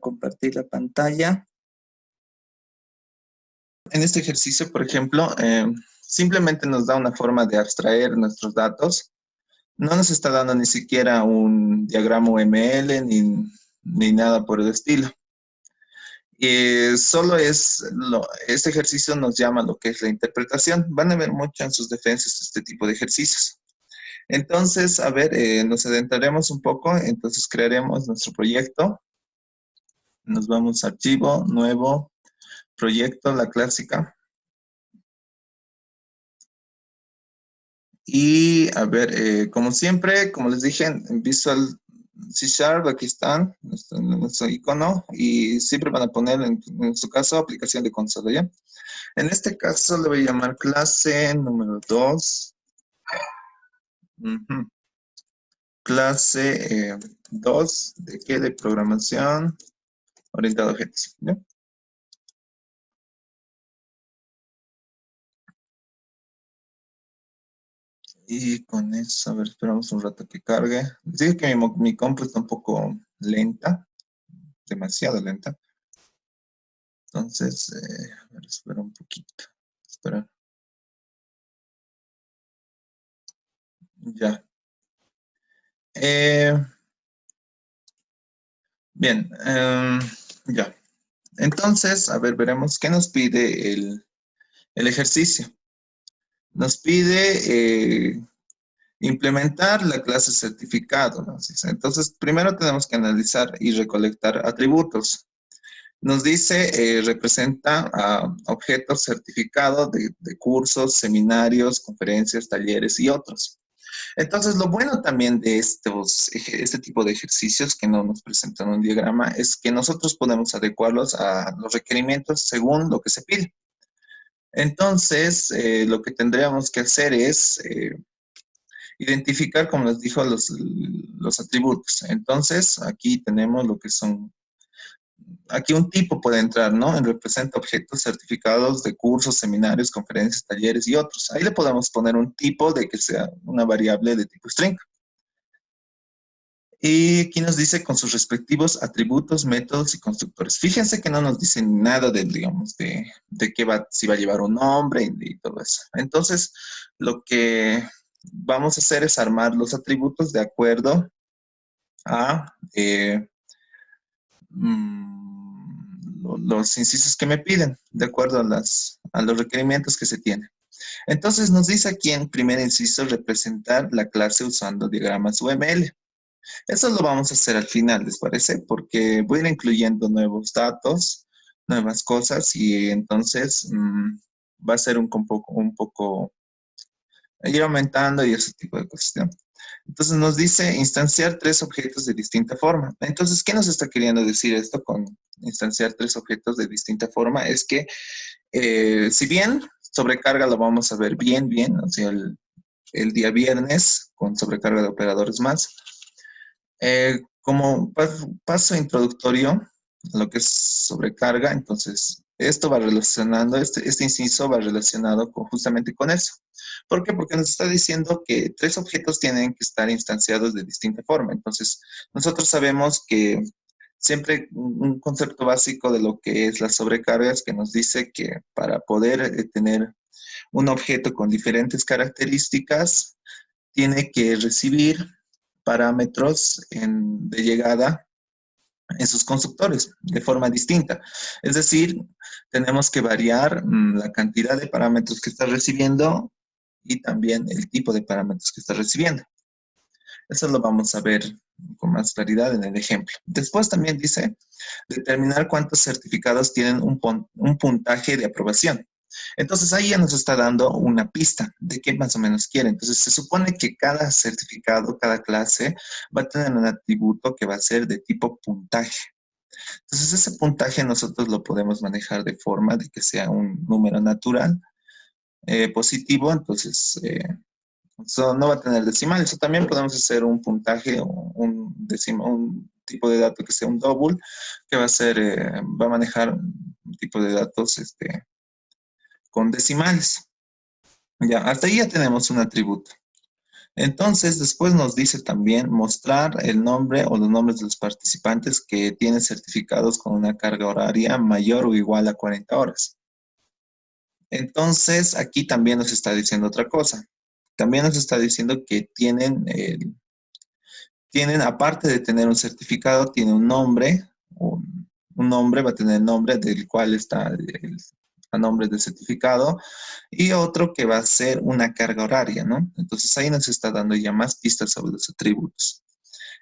Compartir la pantalla. En este ejercicio, por ejemplo, simplemente nos da una forma de abstraer nuestros datos. No nos está dando ni siquiera un diagrama UML ni nada por el estilo. Solo este ejercicio nos llama lo que es la interpretación. Van a ver mucho en sus defensas este tipo de ejercicios. Entonces, a ver, nos adentraremos un poco. Entonces, crearemos nuestro proyecto. Nos vamos a archivo, nuevo, proyecto, la clásica. Y a ver, como siempre, como les dije, en Visual C Sharp, aquí están, nuestro icono, y siempre van a poner, en su caso, aplicación de consola, ¿ya? En este caso le voy a llamar clase número 2. Clase 2, ¿de qué? De programación orientada a objetos, ¿ya? Y con eso, a ver, esperamos un rato que cargue. Dice que mi compu está un poco lenta, demasiado lenta. Entonces, a ver, espera un poquito. Espera. Ya. Bien, ya. Entonces, a ver, veremos qué nos pide el ejercicio. Nos pide implementar la clase certificado, ¿no? Entonces, primero tenemos que analizar y recolectar atributos. Nos dice, representa a objetos certificados de cursos, seminarios, conferencias, talleres y otros. Entonces, lo bueno también de este tipo de ejercicios que no nos presentan un diagrama es que nosotros podemos adecuarlos a los requerimientos según lo que se pide. Entonces, lo que tendríamos que hacer es identificar, como les dijo, los atributos. Entonces, aquí tenemos lo que son. Aquí un tipo puede entrar, ¿no? En representa objetos certificados de cursos, seminarios, conferencias, talleres y otros. Ahí le podemos poner un tipo de que sea una variable de tipo string. Y aquí nos dice con sus respectivos atributos, métodos y constructores. Fíjense que no nos dice nada de, digamos, de qué va, si va a llevar un nombre y todo eso. Entonces, lo que vamos a hacer es armar los atributos de acuerdo a los incisos que me piden, de acuerdo a los requerimientos que se tienen. Entonces nos dice aquí en primer inciso representar la clase usando diagramas UML. Eso lo vamos a hacer al final, ¿les parece? Porque voy a ir incluyendo nuevos datos, nuevas cosas y entonces va a ser un poco ir aumentando y ese tipo de cosas, ¿no? Entonces nos dice instanciar 3 objetos de distinta forma. Entonces, ¿qué nos está queriendo decir esto con instanciar 3 objetos de distinta forma? Es que si bien sobrecarga lo vamos a ver bien, o sea, el día viernes con sobrecarga de operadores más, como paso introductorio a lo que es sobrecarga, entonces esto va relacionando, este inciso va relacionado justamente con eso. ¿Por qué? Porque nos está diciendo que 3 objetos tienen que estar instanciados de distinta forma. Entonces, nosotros sabemos que siempre un concepto básico de lo que es la sobrecarga es que nos dice que para poder tener un objeto con diferentes características, tiene que recibir parámetros de llegada en sus constructores de forma distinta. Es decir, tenemos que variar la cantidad de parámetros que está recibiendo y también el tipo de parámetros que está recibiendo. Eso lo vamos a ver con más claridad en el ejemplo. Después también dice determinar cuántos certificados tienen un puntaje de aprobación. Entonces ahí ya nos está dando una pista de qué más o menos quiere. Entonces se supone que cada certificado, cada clase va a tener un atributo que va a ser de tipo puntaje. Entonces ese puntaje nosotros lo podemos manejar de forma de que sea un número natural positivo, entonces no va a tener decimales. O también podemos hacer un puntaje o un tipo de dato que sea un double, que va a manejar un tipo de datos con decimales. Ya, hasta ahí ya tenemos un atributo. Entonces, después nos dice también mostrar el nombre o los nombres de los participantes que tienen certificados con una carga horaria mayor o igual a 40 horas. Entonces, aquí también nos está diciendo otra cosa. También nos está diciendo que tienen, aparte de tener un certificado, tiene un nombre, un nombre, va a tener el nombre del cual está a nombre del certificado, y otro que va a ser una carga horaria, ¿no? Entonces ahí nos está dando ya más pistas sobre los atributos.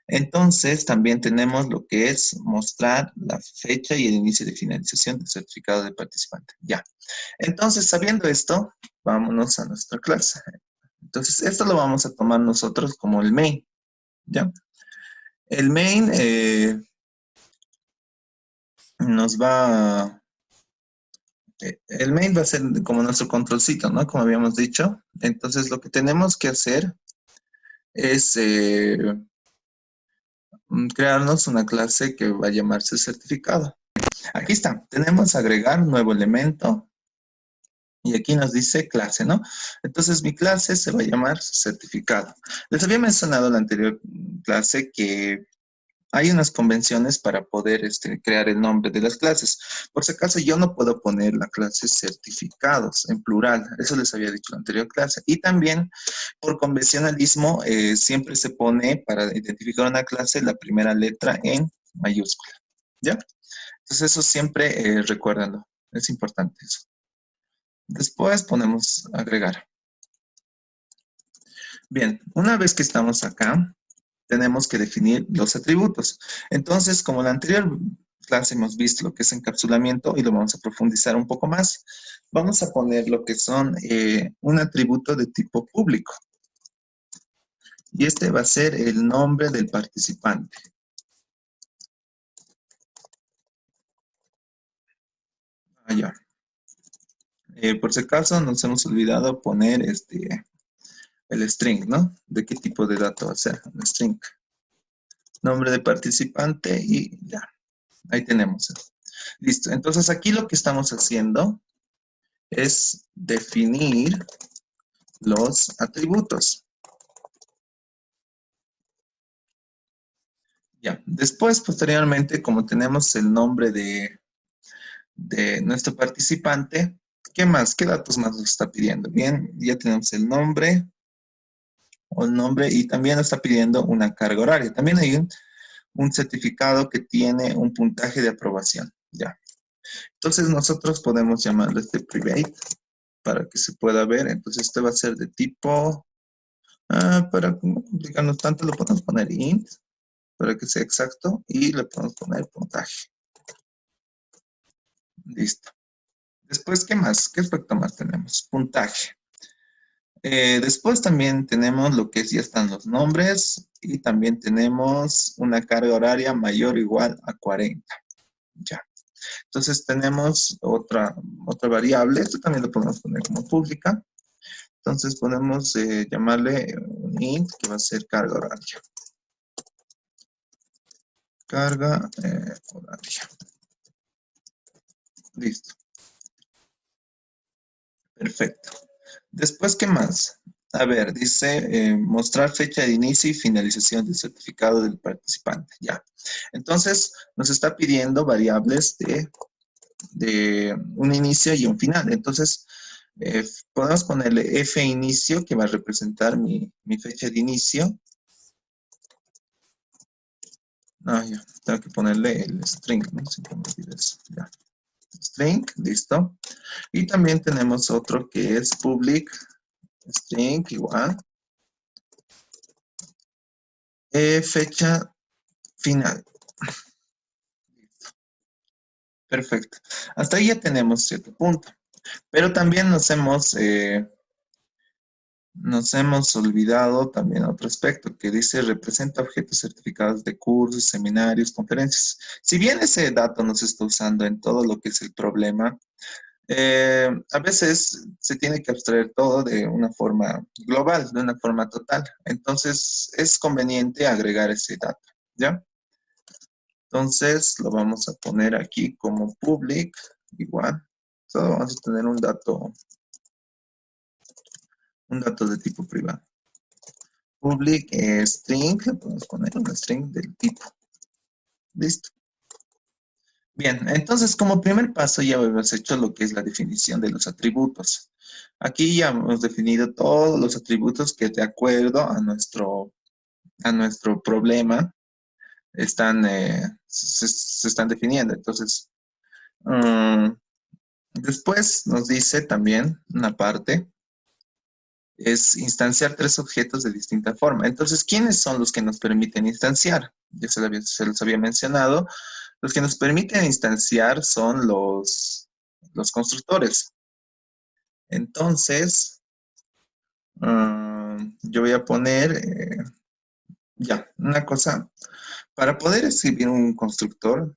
Entonces también tenemos lo que es mostrar la fecha y el inicio de finalización del certificado de participante. Ya. Entonces, sabiendo esto, vámonos a nuestra clase. Entonces, esto lo vamos a tomar nosotros como el main, ¿ya? El main nos va, el main va a ser como nuestro controlcito, ¿no? Como habíamos dicho. Entonces, lo que tenemos que hacer es crearnos una clase que va a llamarse certificado. Aquí está, tenemos agregar nuevo elemento y aquí nos dice clase, ¿no? Entonces mi clase se va a llamar certificado. Les había mencionado en la anterior clase que hay unas convenciones para poder crear el nombre de las clases. Por si acaso, yo no puedo poner la clase certificados en plural. Eso les había dicho en la anterior clase. Y también, por convencionalismo, siempre se pone para identificar una clase la primera letra en mayúscula. ¿Ya? Entonces, eso siempre recuérdenlo. Es importante eso. Después ponemos agregar. Bien, una vez que estamos acá, tenemos que definir los atributos. Entonces, como en la anterior clase hemos visto lo que es encapsulamiento y lo vamos a profundizar un poco más, vamos a poner lo que son un atributo de tipo público. Y este va a ser el nombre del participante. Ya. Por si acaso nos hemos olvidado poner el string, ¿no? ¿De qué tipo de dato va a ser? El string. Nombre de participante y ya. Ahí tenemos. Listo. Entonces aquí lo que estamos haciendo es definir los atributos. Ya. Después, posteriormente, como tenemos el nombre de nuestro participante, ¿qué más? ¿Qué datos más nos está pidiendo? Bien, ya tenemos el nombre y también nos está pidiendo una carga horaria. También hay un certificado que tiene un puntaje de aprobación. Ya. Entonces nosotros podemos llamarlo private para que se pueda ver. Entonces este va a ser de tipo, para no complicarnos tanto, lo podemos poner int para que sea exacto y le podemos poner puntaje. Listo. Después, ¿qué más? ¿Qué aspecto más tenemos? Puntaje. Después también tenemos lo que es, ya están los nombres y también tenemos una carga horaria mayor o igual a 40. Ya. Entonces tenemos otra variable, esto también lo podemos poner como pública. Entonces podemos llamarle un int que va a ser carga horaria. Carga horaria. Listo. Perfecto. Después, ¿qué más? A ver, dice mostrar fecha de inicio y finalización del certificado del participante. Ya. Entonces, nos está pidiendo variables de un inicio y un final. Entonces, podemos ponerle f inicio, que va a representar mi fecha de inicio. Ya, tengo que ponerle el string, ¿no? Siempre me olvido eso. Ya. String, listo. Y también tenemos otro que es public string igual. Fecha final. Perfecto. Hasta ahí ya tenemos cierto punto. Pero también nos hemos olvidado también otro aspecto que dice representa objetos certificados de cursos, seminarios, conferencias. Si bien ese dato no se está usando en todo lo que es el problema, a veces se tiene que abstraer todo de una forma global, de una forma total. Entonces es conveniente agregar ese dato, ¿ya? Entonces lo vamos a poner aquí como public, igual. Solo vamos a tener un dato de tipo privado. public string, le podemos poner una string del tipo. Listo. Bien, entonces como primer paso ya hemos hecho lo que es la definición de los atributos. Aquí ya hemos definido todos los atributos que de acuerdo a nuestro problema están, se están definiendo. Entonces, después nos dice también una parte, es instanciar tres objetos de distinta forma. Entonces, ¿quiénes son los que nos permiten instanciar? Ya se los había mencionado. Los que nos permiten instanciar son los constructores. Entonces, yo voy a poner, ya, una cosa. Para poder escribir un constructor,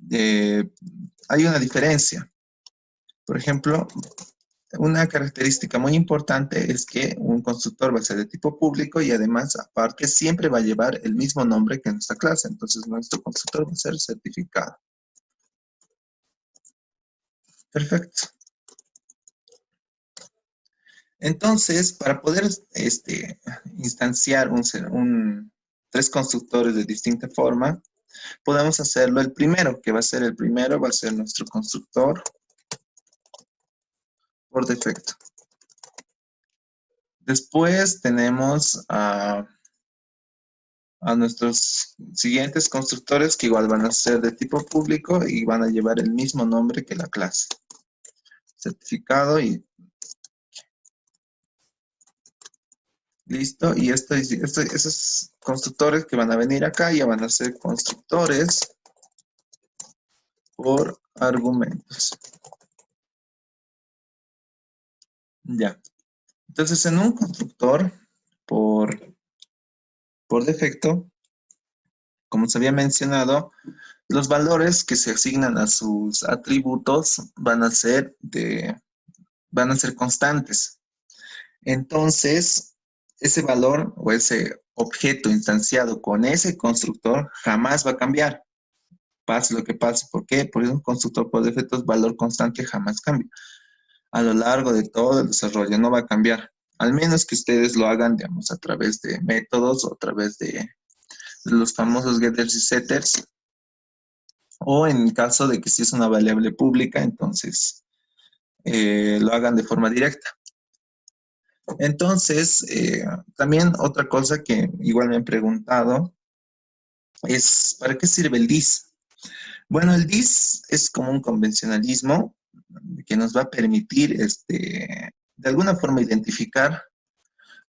hay una diferencia. Por ejemplo, una característica muy importante es que un constructor va a ser de tipo público y además, aparte, siempre va a llevar el mismo nombre que nuestra clase. Entonces, nuestro constructor va a ser certificado. Perfecto. Entonces, para poder instanciar tres constructores de distinta forma, podemos hacerlo el primero, que va a ser el primero, va a ser nuestro constructor por defecto. Después tenemos a nuestros siguientes constructores que igual van a ser de tipo público y van a llevar el mismo nombre que la clase. Certificado y listo. Y esos constructores que van a venir acá ya van a ser constructores por argumentos. Ya. Entonces, en un constructor por defecto, como se había mencionado, los valores que se asignan a sus atributos van a ser constantes. Entonces, ese valor o ese objeto instanciado con ese constructor jamás va a cambiar. Pase lo que pase. ¿Por qué? Porque un constructor por defecto es valor constante, jamás cambia. A lo largo de todo el desarrollo no va a cambiar. Al menos que ustedes lo hagan, digamos, a través de métodos o a través de los famosos getters y setters. O en caso de que si es una variable pública, entonces lo hagan de forma directa. Entonces, también otra cosa que igual me han preguntado es, ¿para qué sirve el this? Bueno, el this es como un convencionalismo que nos va a permitir, de alguna forma, identificar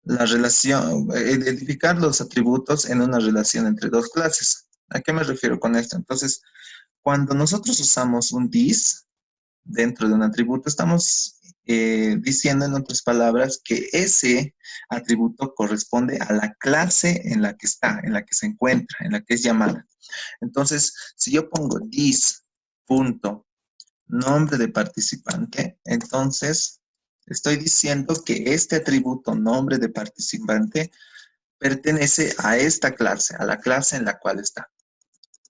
la relación, identificar los atributos en una relación entre dos clases. ¿A qué me refiero con esto? Entonces, cuando nosotros usamos un this dentro de un atributo, estamos diciendo en otras palabras que ese atributo corresponde a la clase en la que está, en la que se encuentra, en la que es llamada. Entonces, si yo pongo this punto nombre de participante, entonces estoy diciendo que este atributo nombre de participante pertenece a esta clase, a la clase en la cual está.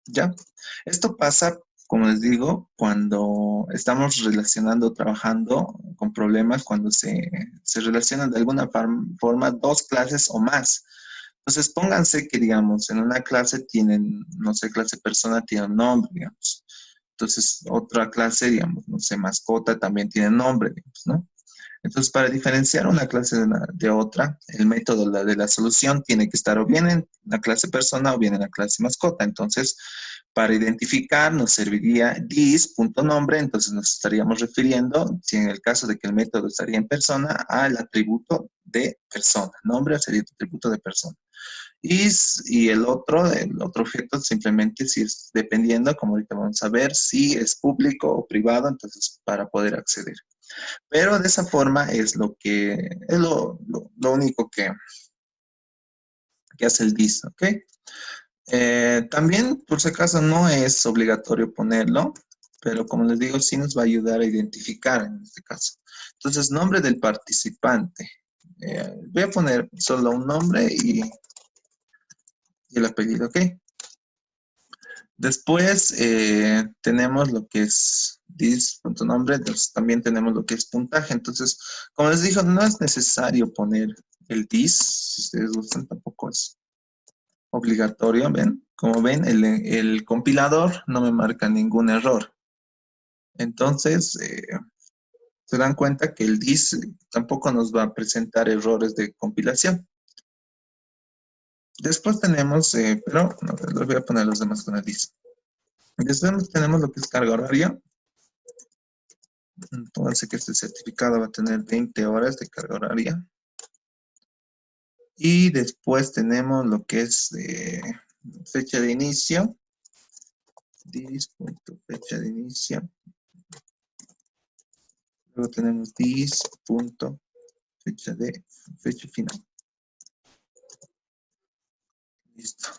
¿Ya? Esto pasa, como les digo, cuando estamos relacionando, trabajando con problemas, cuando se relacionan de alguna forma dos clases o más. Entonces, pónganse que, digamos, en una clase tienen, no sé, clase persona tiene un nombre, digamos. Entonces, otra clase, digamos, no sé, mascota también tiene nombre, digamos, ¿no? Entonces, para diferenciar una clase de otra, el método de la solución tiene que estar o bien en la clase persona o bien en la clase mascota. Entonces, para identificar nos serviría this.nombre, entonces nos estaríamos refiriendo, si en el caso de que el método estaría en persona, al atributo de persona. Nombre sería el atributo de persona. Y el otro objeto simplemente si es dependiendo, como ahorita vamos a ver, si es público o privado, entonces para poder acceder. Pero de esa forma es lo único que hace el this, ¿ok? También, por si acaso, no es obligatorio ponerlo, pero como les digo, sí nos va a ayudar a identificar en este caso. Entonces, nombre del participante. Voy a poner solo un nombre y el apellido, ¿ok? Después tenemos lo que es this.nombre, entonces también tenemos lo que es puntaje. Entonces, como les digo, no es necesario poner el this, si ustedes gustan, tampoco es obligatorio, ¿ven? Como ven, el compilador no me marca ningún error. Entonces, se dan cuenta que el this tampoco nos va a presentar errores de compilación. Después tenemos, pero no, les voy a poner los demás con el this. Después tenemos lo que es carga horaria. Entonces que este certificado va a tener 20 horas de carga horaria. Y después tenemos lo que es fecha de inicio. Fecha de inicio. Luego tenemos fecha final. Listo.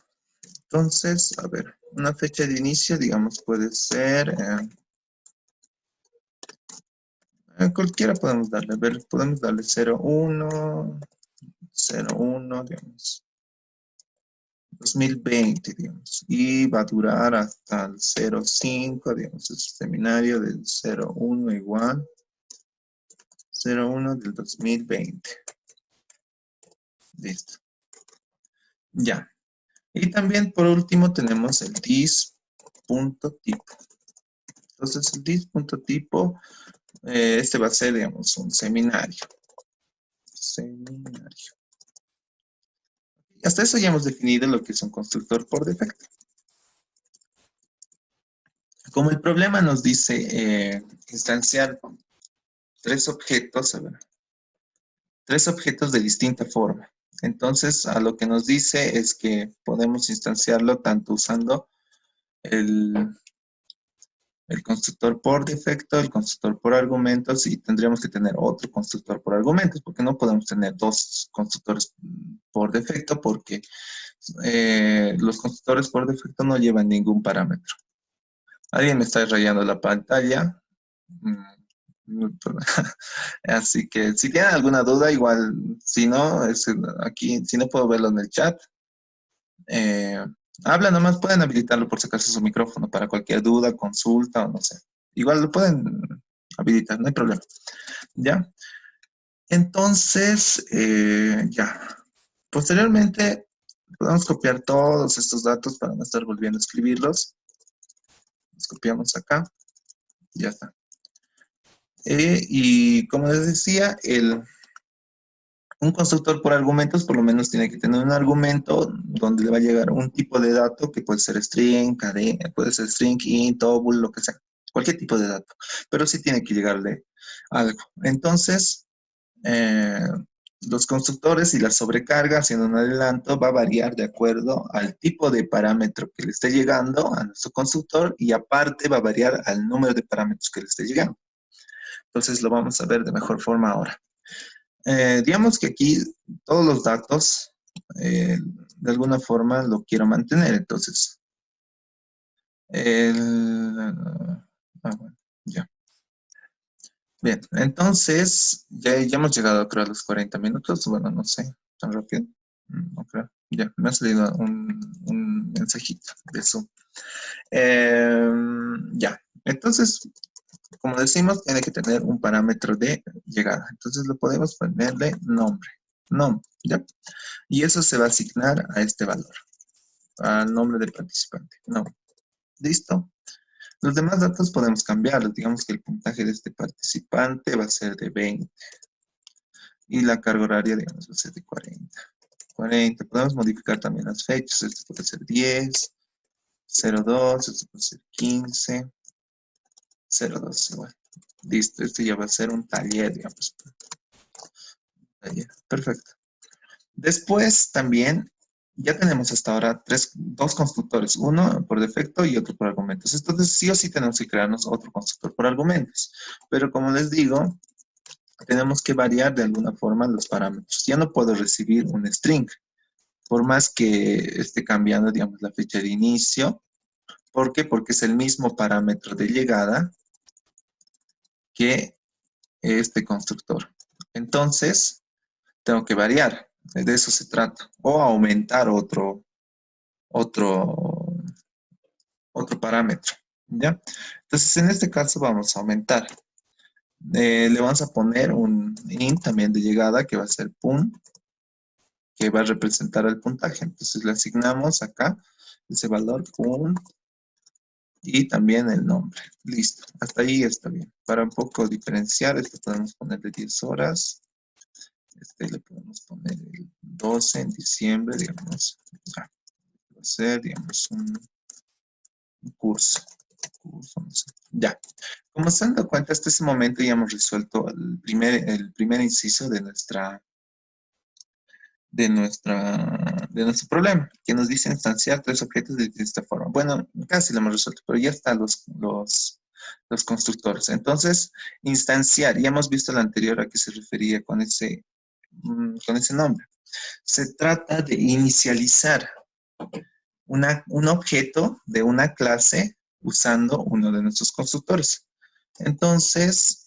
Entonces, a ver, una fecha de inicio, digamos, puede ser cualquiera podemos darle. A ver, podemos darle 01, digamos. 2020, digamos, y va a durar hasta el 05, digamos, el seminario del 01 igual, 01 del 2020. Listo. Ya. Y también, por último, tenemos el dis.tipo. Entonces, el dis.tipo, este va a ser, digamos, un seminario. Hasta eso ya hemos definido lo que es un constructor por defecto. Como el problema nos dice instanciar tres objetos de distinta forma. Entonces, a lo que nos dice es que podemos instanciarlo tanto usando el constructor por defecto, el constructor por argumentos, y tendríamos que tener otro constructor por argumentos, porque no podemos tener dos constructores por defecto, porque los constructores por defecto no llevan ningún parámetro. Alguien me está rayando la pantalla. Así que si tienen alguna duda, igual, si no, aquí, si no puedo verlo en el chat, habla nomás, pueden habilitarlo por si acaso su micrófono para cualquier duda, consulta o no sé. Igual lo pueden habilitar, no hay problema. ¿Ya? Entonces, ya. Posteriormente, podemos copiar todos estos datos para no estar volviendo a escribirlos. Los copiamos acá. Ya está. Y como les decía, un constructor por argumentos por lo menos tiene que tener un argumento donde le va a llegar un tipo de dato que puede ser string, cadena, puede ser string, int, tobul, lo que sea, cualquier tipo de dato, pero sí tiene que llegarle algo. Entonces, los constructores y la sobrecarga, haciendo un adelanto, va a variar de acuerdo al tipo de parámetro que le esté llegando a nuestro constructor y aparte va a variar al número de parámetros que le esté llegando. Entonces lo vamos a ver de mejor forma ahora. Digamos que aquí todos los datos de alguna forma lo quiero mantener, entonces bueno, ya. Bien, entonces ya hemos llegado creo a los 40 minutos, bueno, no sé, tan rápido, no creo, ya, me ha salido un mensajito de Zoom. Ya, entonces, como decimos, tiene que tener un parámetro de llegada, entonces lo podemos ponerle nombre, ¿ya? Y eso se va a asignar a este valor, al nombre del participante, no. ¿Listo? Los demás datos podemos cambiarlos. Digamos que el puntaje de este participante va a ser de 20. Y la carga horaria, digamos, va a ser de 40. 40. Podemos modificar también las fechas. Esto puede ser 10, 02, esto puede ser 15, 02 igual. Listo, este ya va a ser un taller, digamos. Taller. Perfecto. Después también ya tenemos hasta ahora dos constructores, uno por defecto y otro por argumentos. Entonces sí o sí tenemos que crearnos otro constructor por argumentos. Pero como les digo, tenemos que variar de alguna forma los parámetros. Ya no puedo recibir un string, por más que esté cambiando, digamos, la fecha de inicio. ¿Por qué? Porque es el mismo parámetro de llegada que este constructor. Entonces, tengo que variar. De eso se trata. O aumentar otro parámetro, ¿ya? Entonces, en este caso vamos a aumentar. Le vamos a poner un int también de llegada que va a ser pun que va a representar el puntaje. Entonces le asignamos acá ese valor y también el nombre. Listo, hasta ahí está bien. Para un poco diferenciar, esto podemos ponerle 10 horas. Este le podemos poner el 12 en diciembre, digamos. Ya, va a ser, digamos, un curso, no sé. Ya. Como se han dado cuenta, hasta ese momento ya hemos resuelto el primer inciso de nuestro problema, que nos dice instanciar tres objetos de esta forma. Bueno, casi lo hemos resuelto, pero ya están los constructores. Entonces, instanciar, ya hemos visto la anterior a qué se refería con ese nombre. Se trata de inicializar un objeto de una clase usando uno de nuestros constructores. Entonces,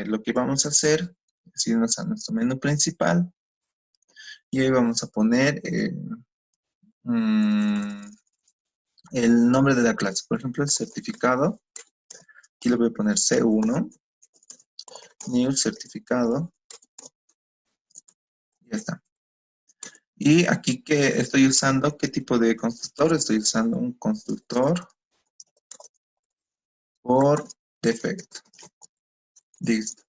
lo que vamos a hacer es irnos a nuestro menú principal y ahí vamos a poner el nombre de la clase. Por ejemplo, el certificado. Aquí le voy a poner C1, new certificado. Ya está. Y aquí que estoy usando, ¿qué tipo de constructor? Estoy usando un constructor por defecto. Listo.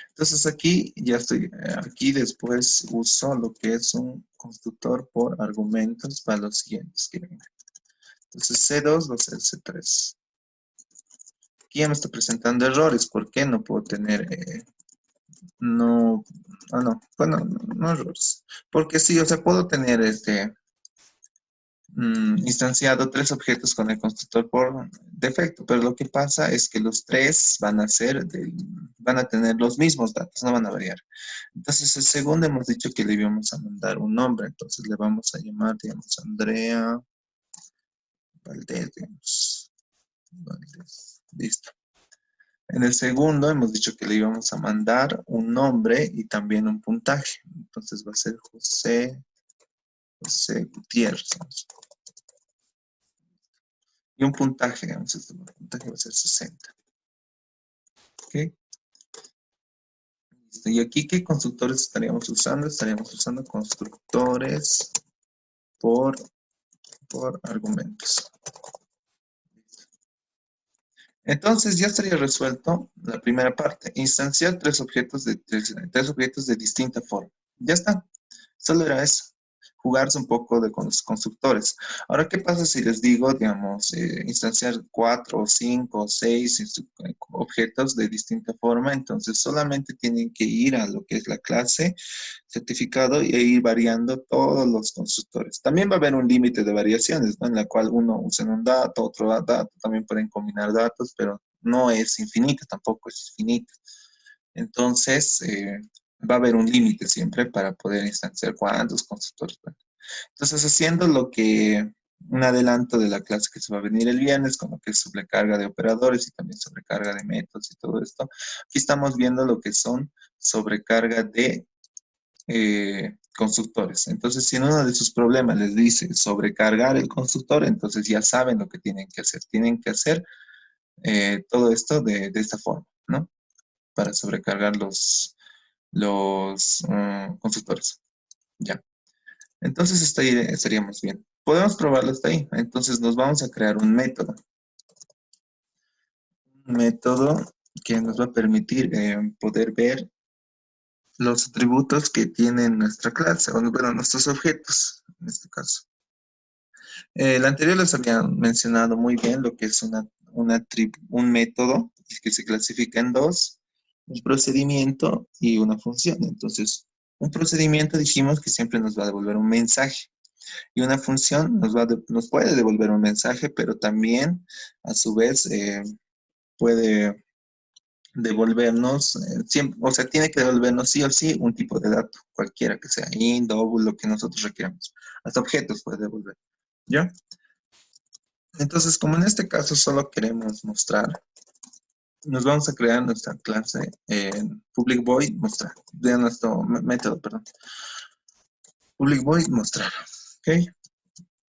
Entonces aquí ya estoy, aquí después uso lo que es un constructor por argumentos para los siguientes que vengan. Entonces C2 va a ser C3. Aquí ya me está presentando errores. ¿Por qué no puedo tener, no, no, bueno, no errores? Porque sí, o sea, puedo tener instanciado tres objetos con el constructor por defecto, pero lo que pasa es que los tres van a tener los mismos datos, no van a variar. Entonces, el segundo hemos dicho que le íbamos a mandar un nombre, entonces le vamos a llamar, digamos, Andrea Valdés, digamos. Valdés. Listo. En el segundo hemos dicho que le íbamos a mandar un nombre y también un puntaje. Entonces va a ser José Gutiérrez. Y un puntaje, digamos, este puntaje va a ser 60. ¿Ok? Listo. Y aquí, ¿qué constructores estaríamos usando? Estaríamos usando constructores por argumentos. Entonces ya estaría resuelto la primera parte. Instanciar tres objetos de distinta forma. Ya está. Solo era eso. Jugarse un poco con los constructores. Ahora, ¿qué pasa si les digo, digamos, instanciar 4, 5, 6 objetos de distinta forma? Entonces solamente tienen que ir a lo que es la clase certificado e ir variando todos los constructores. También va a haber un límite de variaciones, ¿no? En la cual uno usa un dato, otro dato, también pueden combinar datos, pero no es infinito, tampoco es infinito. Entonces, va a haber un límite siempre para poder instanciar cuántos constructores. Entonces, haciendo un adelanto de la clase que se va a venir el viernes, con lo que es sobrecarga de operadores y también sobrecarga de métodos y todo esto, aquí estamos viendo lo que son sobrecarga de constructores. Entonces, si en uno de sus problemas les dice sobrecargar el constructor, entonces ya saben lo que tienen que hacer. Tienen que hacer todo esto de esta forma, ¿no? Para sobrecargar los constructores. Ya. Entonces estaríamos bien. Podemos probarlo hasta ahí. Entonces nos vamos a crear un método. Un método que nos va a permitir poder ver los atributos que tiene nuestra clase, o bueno, nuestros objetos, en este caso. El anterior les había mencionado muy bien lo que es un método que se clasifica en dos, un procedimiento y una función. Entonces, un procedimiento dijimos que siempre nos va a devolver un mensaje y una función nos puede devolver un mensaje, pero también a su vez puede devolvernos, o sea, tiene que devolvernos sí o sí un tipo de dato, cualquiera que sea, int, double, lo que nosotros requeramos. Hasta objetos puede devolver. ¿Ya? Entonces, como en este caso solo queremos mostrar, nos vamos a crear nuestra clase en public void mostrar, de nuestro método, perdón. Public void mostrar, ¿ok?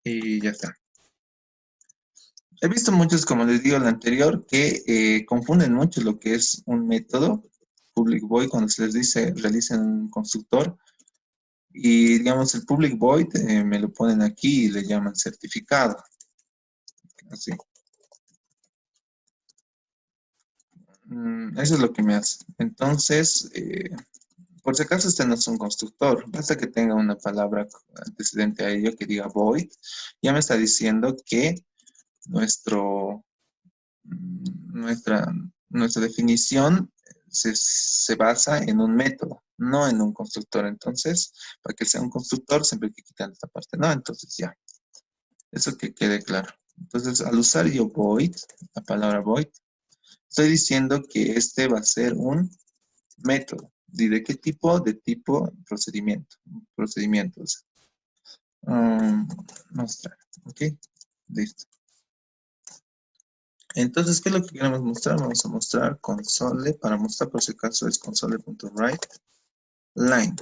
Y ya está. He visto muchos, como les digo en el anterior, que confunden mucho lo que es un método public void cuando se les dice realicen un constructor Y digamos el public void me lo ponen aquí y le llaman certificado. Así. Eso es lo que me hace. Entonces, por si acaso este no es un constructor, basta que tenga una palabra antecedente a ello que diga void, ya me está diciendo que nuestro, nuestra definición se basa en un método, no en un constructor. Entonces, para que sea un constructor siempre hay que quitar esta parte, ¿no? Entonces ya, eso que quede claro. Entonces, al usar yo void, la palabra void, estoy diciendo que este va a ser un método. ¿Y de qué tipo? De tipo procedimiento. Procedimientos. Mostrar. ¿Ok? Listo. Entonces, ¿qué es lo que queremos mostrar? Vamos a mostrar console. Para mostrar, por si acaso, es console.write line.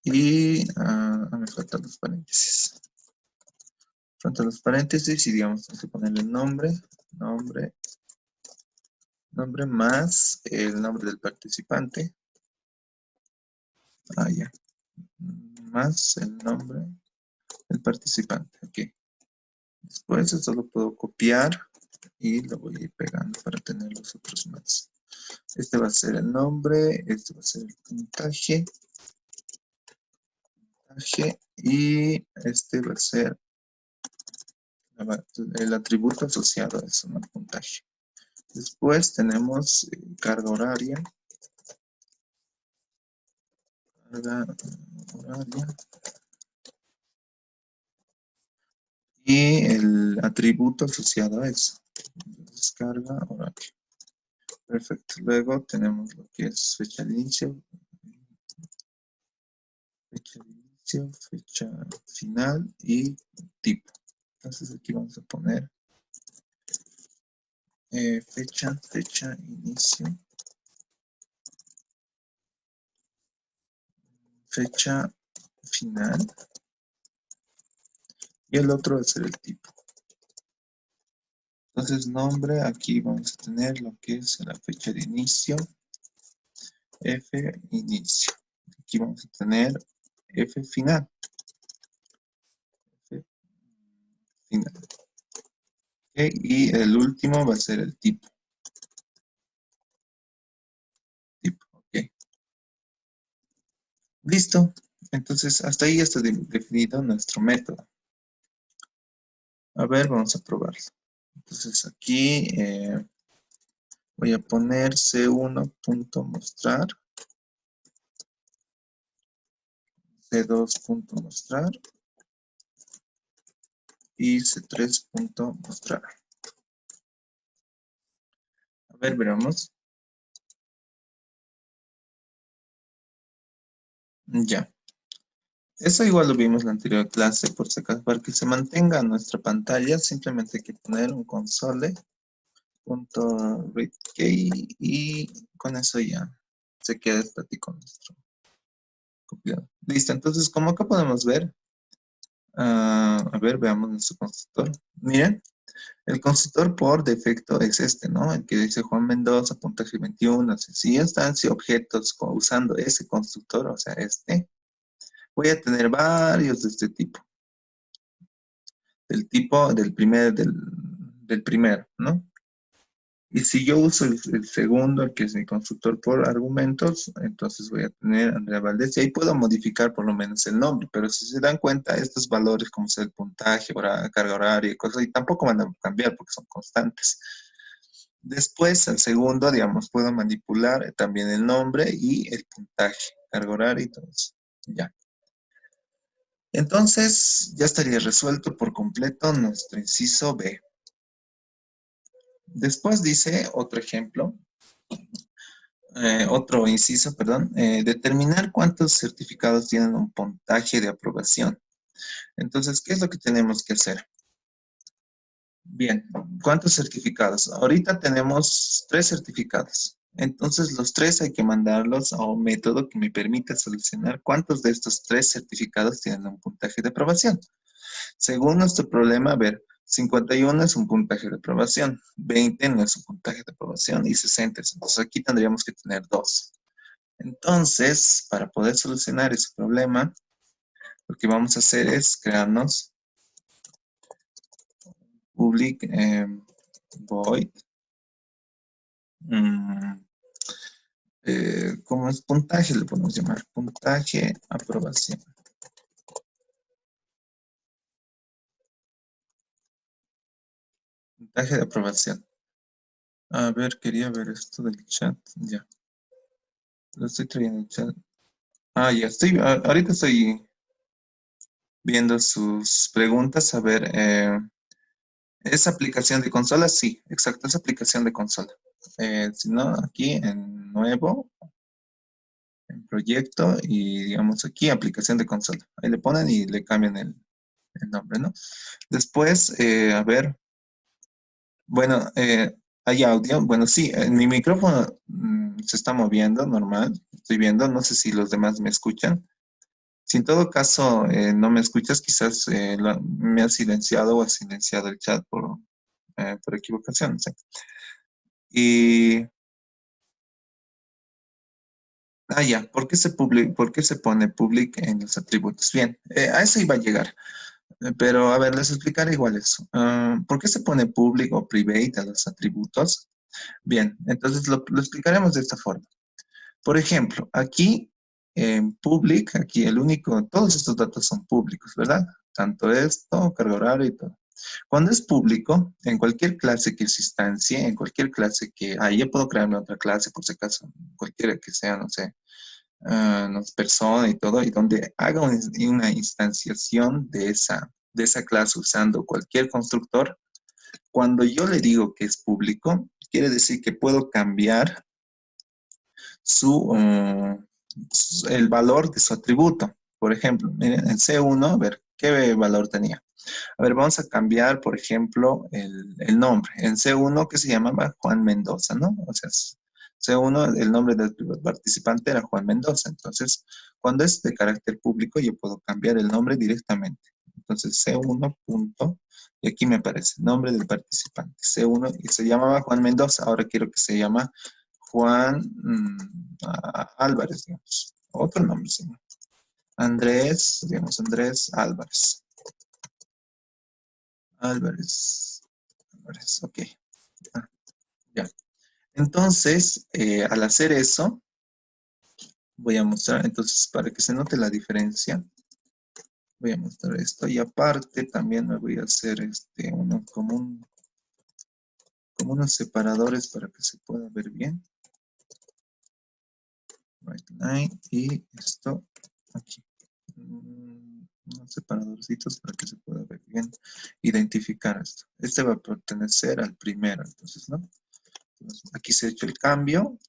Y me faltan los paréntesis. Faltan los paréntesis y digamos, tengo que ponerle nombre más el nombre del participante. Ya. Más el nombre del participante. Ok. Después esto lo puedo copiar y lo voy a ir pegando para tener los otros más. Este va a ser el nombre, este va a ser el puntaje, y este va a ser el atributo asociado a eso, ¿no? Puntaje. Después tenemos carga horaria. Carga horaria. Y el atributo asociado a eso. Entonces, carga horaria. Perfecto. Luego tenemos lo que es fecha de inicio, fecha final y tipo. Entonces aquí vamos a poner fecha inicio, fecha final y el otro va a ser el tipo. Entonces nombre, aquí vamos a tener lo que es la fecha de inicio, F inicio. Aquí vamos a tener F final. F final. Okay, y el último va a ser el tipo. Ok. Listo. Entonces, hasta ahí ya está definido nuestro método. A ver, vamos a probarlo. Entonces, aquí voy a poner C1.mostrar, C2.mostrar y C3.mostrar. A ver, veamos. Ya. Eso igual lo vimos en la anterior clase, por si acaso, para que se mantenga nuestra pantalla, simplemente hay que poner un console.readkey y con eso ya se queda estático nuestro compilado. Listo, entonces como acá podemos ver, a ver, veamos nuestro constructor. Miren, el constructor por defecto es este, ¿no? El que dice Juan Mendoza, puntaje 21. Si están objetos usando ese constructor, o sea, este, voy a tener varios de este tipo. Del tipo del primero, ¿no? Y si yo uso el segundo, el que es mi constructor por argumentos, entonces voy a tener Andrea Valdés y ahí puedo modificar por lo menos el nombre, pero si se dan cuenta, estos valores como sea el puntaje, carga horaria y cosas, y tampoco van a cambiar porque son constantes. Después, al segundo, digamos, puedo manipular también el nombre y el puntaje, carga horaria y todo eso. Ya. Entonces, ya estaría resuelto por completo nuestro inciso B. Después dice otro ejemplo, otro inciso, perdón, determinar cuántos certificados tienen un puntaje de aprobación. Entonces, ¿qué es lo que tenemos que hacer? Bien, ¿cuántos certificados? Ahorita tenemos 3 certificados. Entonces, los 3 hay que mandarlos a un método que me permita solucionar cuántos de estos 3 certificados tienen un puntaje de aprobación. Según nuestro problema, a ver, 51 es un puntaje de aprobación, 20 no es un puntaje de aprobación y 60 es. Entonces, aquí tendríamos que tener 2. Entonces, para poder solucionar ese problema, Lo que vamos a hacer es crearnos public void. ¿Cómo es? Puntaje le podemos llamar. Puntaje aprobación. Puntaje de aprobación. A ver, quería ver esto del chat. Ya. Lo estoy trayendo el chat. Ya estoy. Ahorita estoy viendo sus preguntas. A ver, ¿es aplicación de consola? Sí, exacto, es aplicación de consola. Si no, aquí en nuevo, en proyecto y digamos aquí aplicación de consola. Ahí le ponen y le cambian el nombre, ¿no? Después, a ver, bueno, hay audio. Bueno, sí, mi micrófono se está moviendo, normal, estoy viendo, no sé si los demás me escuchan. Si en todo caso no me escuchas, quizás me has silenciado o has silenciado el chat por equivocación, no sé. Y, ya, ¿por qué se pone public en los atributos? Bien, a eso iba a llegar. Pero a ver, les explicaré igual eso. ¿Por qué se pone public o private a los atributos? Bien, entonces lo explicaremos de esta forma. Por ejemplo, aquí en public, aquí todos estos datos son públicos, ¿verdad? Tanto esto, carga horaria y todo. Cuando es público, en cualquier clase que se instancie, en cualquier clase yo puedo crearme otra clase, por si acaso, cualquiera que sea, no sé, no sé, persona y todo, y donde haga una instanciación de esa clase usando cualquier constructor, cuando yo le digo que es público, quiere decir que puedo cambiar el valor de su atributo. Por ejemplo, miren, en C1, a ver, ¿qué valor tenía? A ver, vamos a cambiar, por ejemplo, el nombre. En C1, que se llamaba Juan Mendoza, ¿no? O sea, C1, el nombre del participante era Juan Mendoza. Entonces, cuando es de carácter público, yo puedo cambiar el nombre directamente. Entonces, C1 punto, y aquí me aparece nombre del participante. C1, y se llamaba Juan Mendoza. Ahora quiero que se llama Juan Álvarez, digamos. Otro nombre, señor. Andrés, digamos, Andrés Álvarez. Álvarez. Álvarez, ok. Ya. Entonces, al hacer eso, voy a mostrar, entonces, para que se note la diferencia, voy a mostrar esto. Y aparte, también me voy a hacer como unos separadores para que se pueda ver bien. Right line y esto aquí. Unos separadorcitos para que se pueda ver bien, identificar esto. Este va a pertenecer al primero, entonces, ¿no? Entonces, aquí se ha hecho el cambio.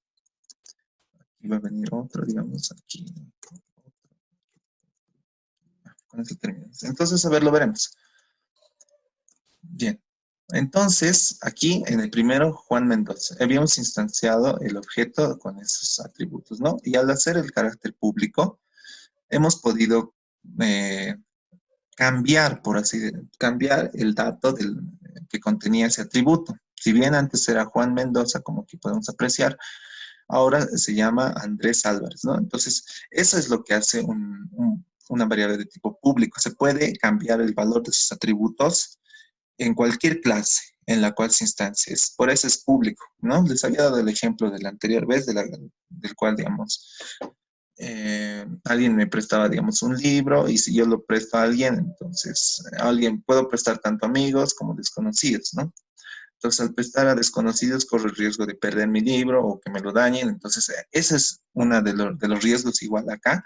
Aquí va a venir otro, digamos, aquí. Con eso terminamos. Entonces, a ver, lo veremos. Bien. Entonces, aquí en el primero, Juan Mendoza, habíamos instanciado el objeto con esos atributos, ¿no? Y al hacer el carácter público, hemos podido cambiar, por así decirlo, cambiar el dato que contenía ese atributo. Si bien antes era Juan Mendoza, como aquí podemos apreciar, ahora se llama Andrés Álvarez, ¿no? Entonces, eso es lo que hace una variable de tipo público. Se puede cambiar el valor de sus atributos en cualquier clase en la cual se instancia. Por eso es público, ¿no? Les había dado el ejemplo de la anterior vez, del cual, digamos, alguien me prestaba, digamos, un libro y si yo lo presto a alguien, entonces puedo prestar tanto amigos como desconocidos, ¿no? Entonces, al prestar a desconocidos, corro el riesgo de perder mi libro o que me lo dañen. Entonces, ese es uno de los riesgos igual acá,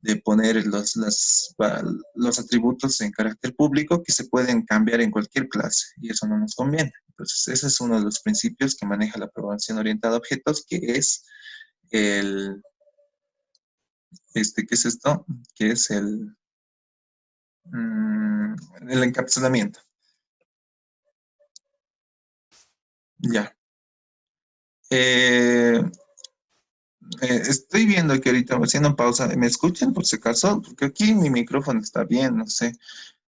de poner los atributos en carácter público que se pueden cambiar en cualquier clase y eso no nos conviene. Entonces, ese es uno de los principios que maneja la programación orientada a objetos, que es el, ¿qué es esto? Que es el encapsulamiento. Ya. Eh, estoy viendo que ahorita haciendo pausa. ¿Me escuchan por si acaso? Porque aquí mi micrófono está bien, no sé.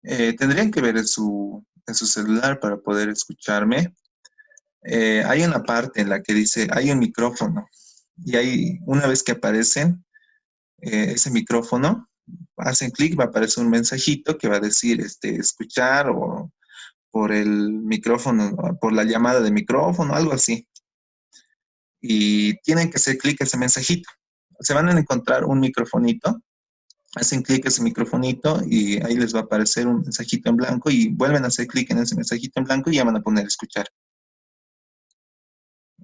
Tendrían que ver en su celular para poder escucharme. Hay una parte en la que dice, hay un micrófono. Y una vez que aparece ese micrófono, hacen clic, va a aparecer un mensajito que va a decir escuchar o por el micrófono, por la llamada de micrófono, algo así. Y tienen que hacer clic a ese mensajito. Se van a encontrar un microfonito, hacen clic a ese microfonito y ahí les va a aparecer un mensajito en blanco y vuelven a hacer clic en ese mensajito en blanco y ya van a poner escuchar.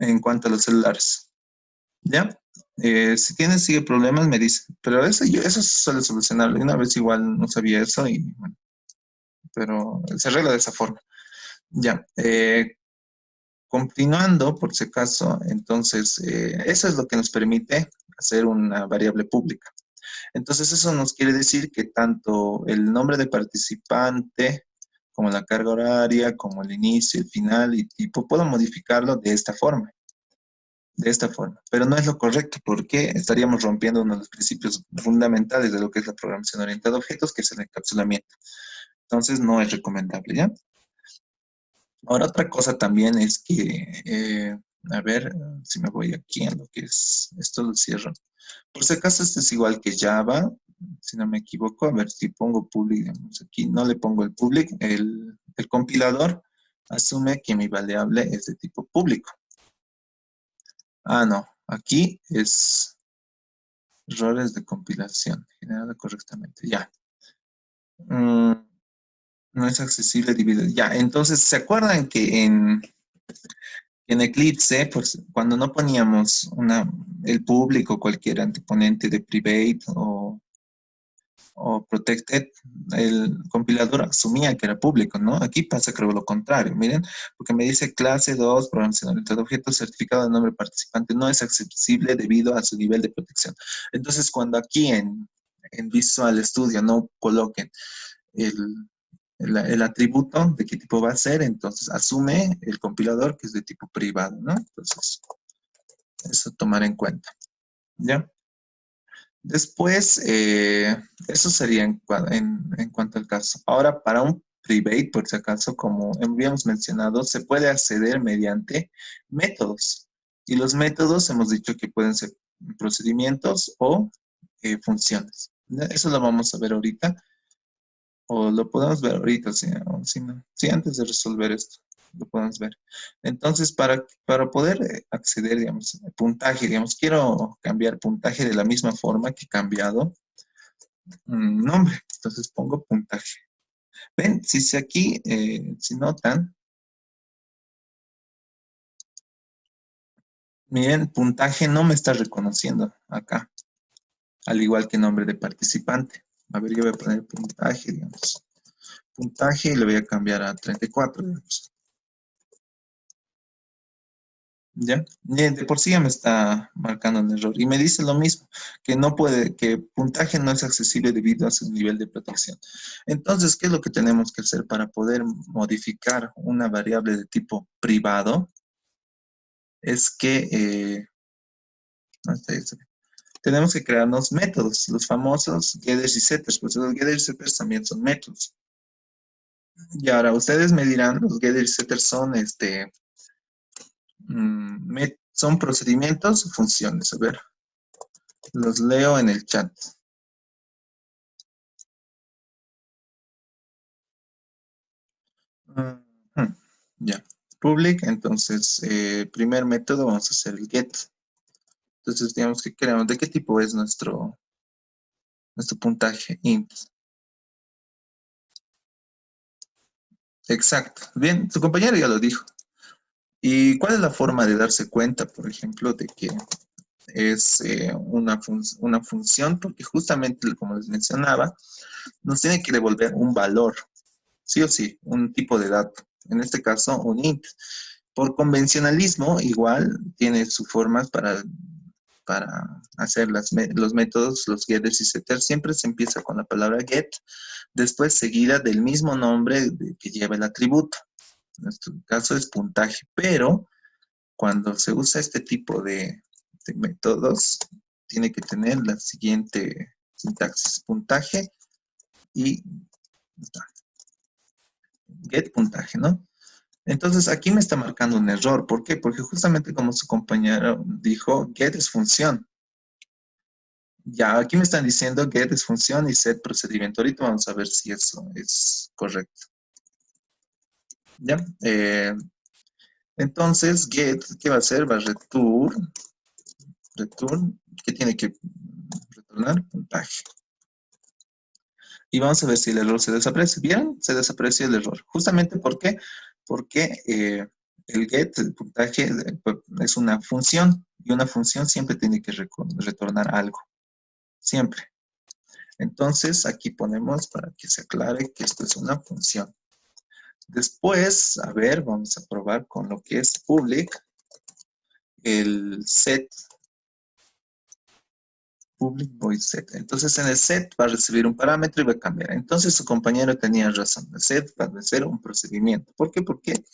En cuanto a los celulares. ¿Ya? Si tienen sigue problemas, me dicen. Pero eso suele solucionarlo. Una vez igual no sabía eso y bueno, pero se arregla de esa forma. Ya. Continuando, por si acaso, entonces, eso es lo que nos permite hacer una variable pública. Entonces, eso nos quiere decir que tanto el nombre de participante, como la carga horaria, como el inicio, el final y tipo, puedo modificarlo de esta forma. De esta forma. Pero no es lo correcto porque estaríamos rompiendo uno de los principios fundamentales de lo que es la programación orientada a objetos, que es el encapsulamiento. Entonces, no es recomendable, ¿ya? Ahora, otra cosa también es que, a ver, si me voy aquí en lo que es, esto lo cierro. Por si acaso, este es igual que Java, si no me equivoco. A ver, si pongo public, digamos, aquí no le pongo el public, el compilador asume que mi variable es de tipo público. Ah, no, aquí es errores de compilación, generada correctamente, ya. No es accesible dividir, ya. Entonces, ¿se acuerdan que en Eclipse, pues cuando no poníamos el público, cualquier anteponente de private o protected, el compilador asumía que era público, ¿no? Aquí pasa creo lo contrario, miren, porque me dice clase 2, programación orientada a objetos, certificado de nombre participante, no es accesible debido a su nivel de protección. Entonces, cuando aquí en Visual Studio no coloquen el, el atributo de qué tipo va a ser, entonces asume el compilador que es de tipo privado, ¿no? Entonces, eso tomar en cuenta, ¿ya? Después, eso sería en cuanto al caso. Ahora, para un private, por si acaso, como habíamos mencionado, se puede acceder mediante métodos. Y los métodos hemos dicho que pueden ser procedimientos o funciones. Eso lo vamos a ver ahorita. O lo podemos ver ahorita, si no. Sí, antes de resolver esto, lo podemos ver. Entonces, para poder acceder, digamos, al puntaje, digamos, quiero cambiar puntaje de la misma forma que he cambiado nombre. Entonces pongo puntaje. Ven, si aquí, si notan, miren, puntaje no me está reconociendo acá, al igual que nombre de participante. A ver, yo voy a poner puntaje, digamos. Puntaje y le voy a cambiar a 34, digamos. ¿Ya? De por sí ya me está marcando un error. Y me dice lo mismo, que no puede, que puntaje no es accesible debido a su nivel de protección. Entonces, ¿qué es lo que tenemos que hacer para poder modificar una variable de tipo privado? Es que no está ahí, está bien. Tenemos que crearnos métodos, los famosos getters y setters, pues los getters y setters también son métodos. Y ahora ustedes me dirán, los getters y setters son son procedimientos o funciones. A ver, los leo en el chat. Ujú, ya. Public, entonces, primer método vamos a hacer el get. Entonces, digamos que queremos, ¿de qué tipo es nuestro puntaje? Int. Exacto. Bien, tu compañero ya lo dijo. ¿Y cuál es la forma de darse cuenta, por ejemplo, de que es una función? Porque justamente, como les mencionaba, nos tiene que devolver un valor, sí o sí, un tipo de dato. En este caso, un int. Por convencionalismo, igual tiene sus formas para hacer los métodos, los getters y setters. Siempre se empieza con la palabra get, después seguida del mismo nombre que lleva el atributo. En nuestro caso es puntaje, pero cuando se usa este tipo de métodos, tiene que tener la siguiente sintaxis: puntaje y get puntaje, ¿no? Entonces aquí me está marcando un error. ¿Por qué? Porque justamente como su compañero dijo, get es función. Ya, aquí me están diciendo get es función y set procedimiento. Ahorita vamos a ver si eso es correcto. ¿Ya? Entonces, get, ¿qué va a hacer? Va a return, ¿qué tiene que retornar? Puntaje. Y vamos a ver si el error se desaparece. ¿Vieron? Se desapareció el error. Justamente, ¿por qué? Porque el get, el puntaje, es una función. Y una función siempre tiene que retornar algo. Siempre. Entonces, aquí ponemos para que se aclare que esto es una función. Después, a ver, vamos a probar con lo que es public, el set, public void set. Entonces, en el set va a recibir un parámetro y va a cambiar. Entonces, su compañero tenía razón. El set va a ser un procedimiento. ¿Por qué? Porque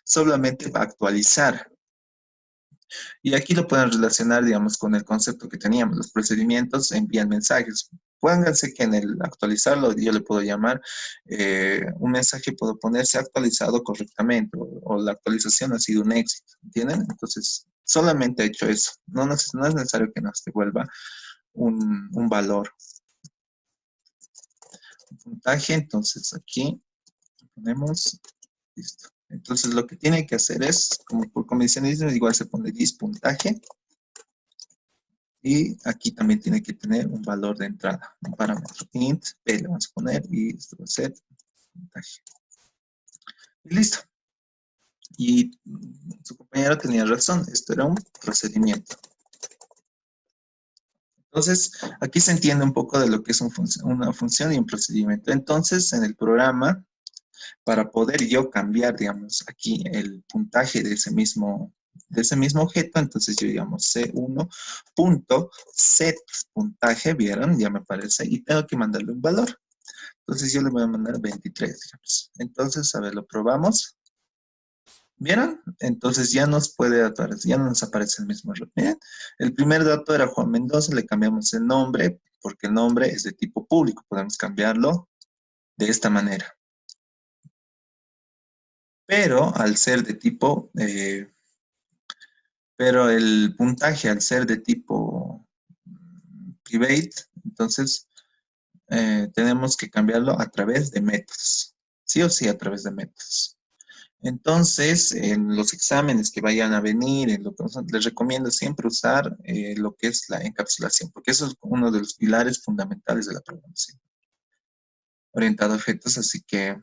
solamente va a actualizar. Y aquí lo pueden relacionar, digamos, con el concepto que teníamos. Los procedimientos envían mensajes. Pónganse que en el actualizarlo yo le puedo llamar un mensaje, puedo ponerse actualizado correctamente o la actualización ha sido un éxito, ¿entienden? Entonces, solamente he hecho eso. No es necesario que nos devuelva un valor, un puntaje. Entonces, aquí ponemos, listo. Entonces, lo que tiene que hacer es, como por convencionalismo, igual se pone puntaje. Y aquí también tiene que tener un valor de entrada, un parámetro int, p le vamos a poner y esto va a ser puntaje. Y listo. Y su compañero tenía razón, esto era un procedimiento. Entonces, aquí se entiende un poco de lo que es una función y un procedimiento. Entonces, en el programa, para poder yo cambiar, digamos, aquí el puntaje de ese mismo objeto, entonces yo llamo c1.set puntaje, ¿vieron? Ya me aparece, y tengo que mandarle un valor. Entonces yo le voy a mandar 23, digamos. Entonces, a ver, lo probamos. ¿Vieron? Entonces ya nos puede aparecer, ya no nos aparece el mismo error. Miren, el primer dato era Juan Mendoza, le cambiamos el nombre, porque el nombre es de tipo público, podemos cambiarlo de esta manera. Pero al ser de tipo, pero el puntaje al ser de tipo private, entonces tenemos que cambiarlo a través de métodos. Sí o sí a través de métodos. Entonces, en los exámenes que vayan a venir, les recomiendo siempre usar lo que es la encapsulación, porque eso es uno de los pilares fundamentales de la programación orientada a objetos, así que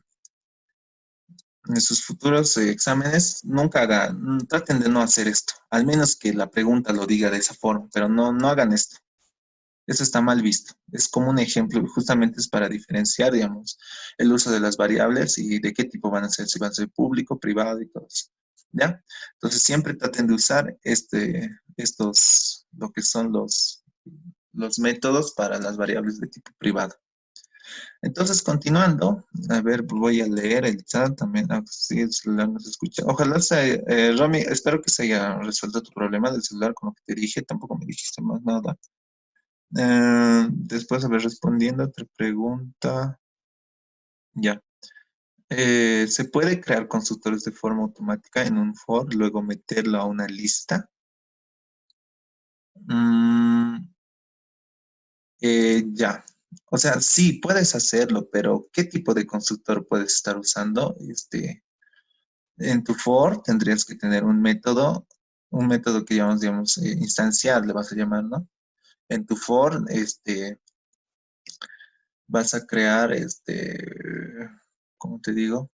en sus futuros exámenes nunca traten de no hacer esto, al menos que la pregunta lo diga de esa forma, pero no hagan esto. Eso está mal visto. Es como un ejemplo, justamente es para diferenciar, digamos, el uso de las variables y de qué tipo van a ser, si van a ser público, privado y todo eso. ¿Ya? Entonces siempre traten de usar lo que son los métodos para las variables de tipo privado. Entonces, continuando, a ver, voy a leer el chat también. Sí, el celular no se escucha. Ojalá Rami, espero que se haya resuelto tu problema del celular con lo que te dije. Tampoco me dijiste más nada. Después, a ver, respondiendo a otra pregunta. Ya. ¿Se puede crear constructores de forma automática en un for, luego meterlo a una lista? Mm, ya. O sea, sí, puedes hacerlo, pero ¿qué tipo de constructor puedes estar usando? En tu for tendrías que tener un método que llamamos, digamos, instanciar, le vas a llamar, ¿no? En tu for, vas a crear, ¿cómo te digo?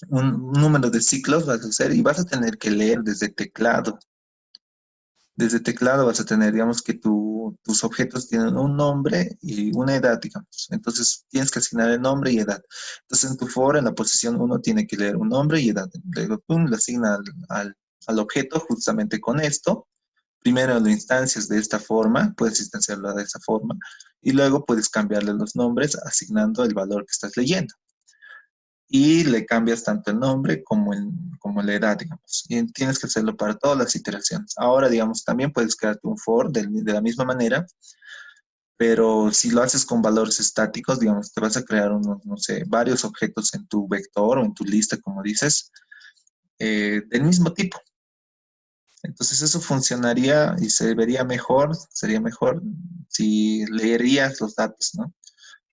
Un número de ciclos vas a hacer y vas a tener que leer desde teclado. Desde teclado vas a tener, digamos, que tus objetos tienen un nombre y una edad, digamos. Entonces tienes que asignar el nombre y edad. Entonces en tu for, en la posición uno tiene que leer un nombre y edad. Luego tú le asignas al objeto justamente con esto. Primero lo instancias de esta forma, puedes instanciarlo de esa forma, y luego puedes cambiarle los nombres asignando el valor que estás leyendo. Y le cambias tanto el nombre como la edad, digamos. Y tienes que hacerlo para todas las iteraciones. Ahora, digamos, también puedes crearte un for de la misma manera, pero si lo haces con valores estáticos, digamos, te vas a crear unos, no sé, varios objetos en tu vector o en tu lista, como dices, del mismo tipo. Entonces eso funcionaría y se vería mejor, sería mejor si leerías los datos, ¿no?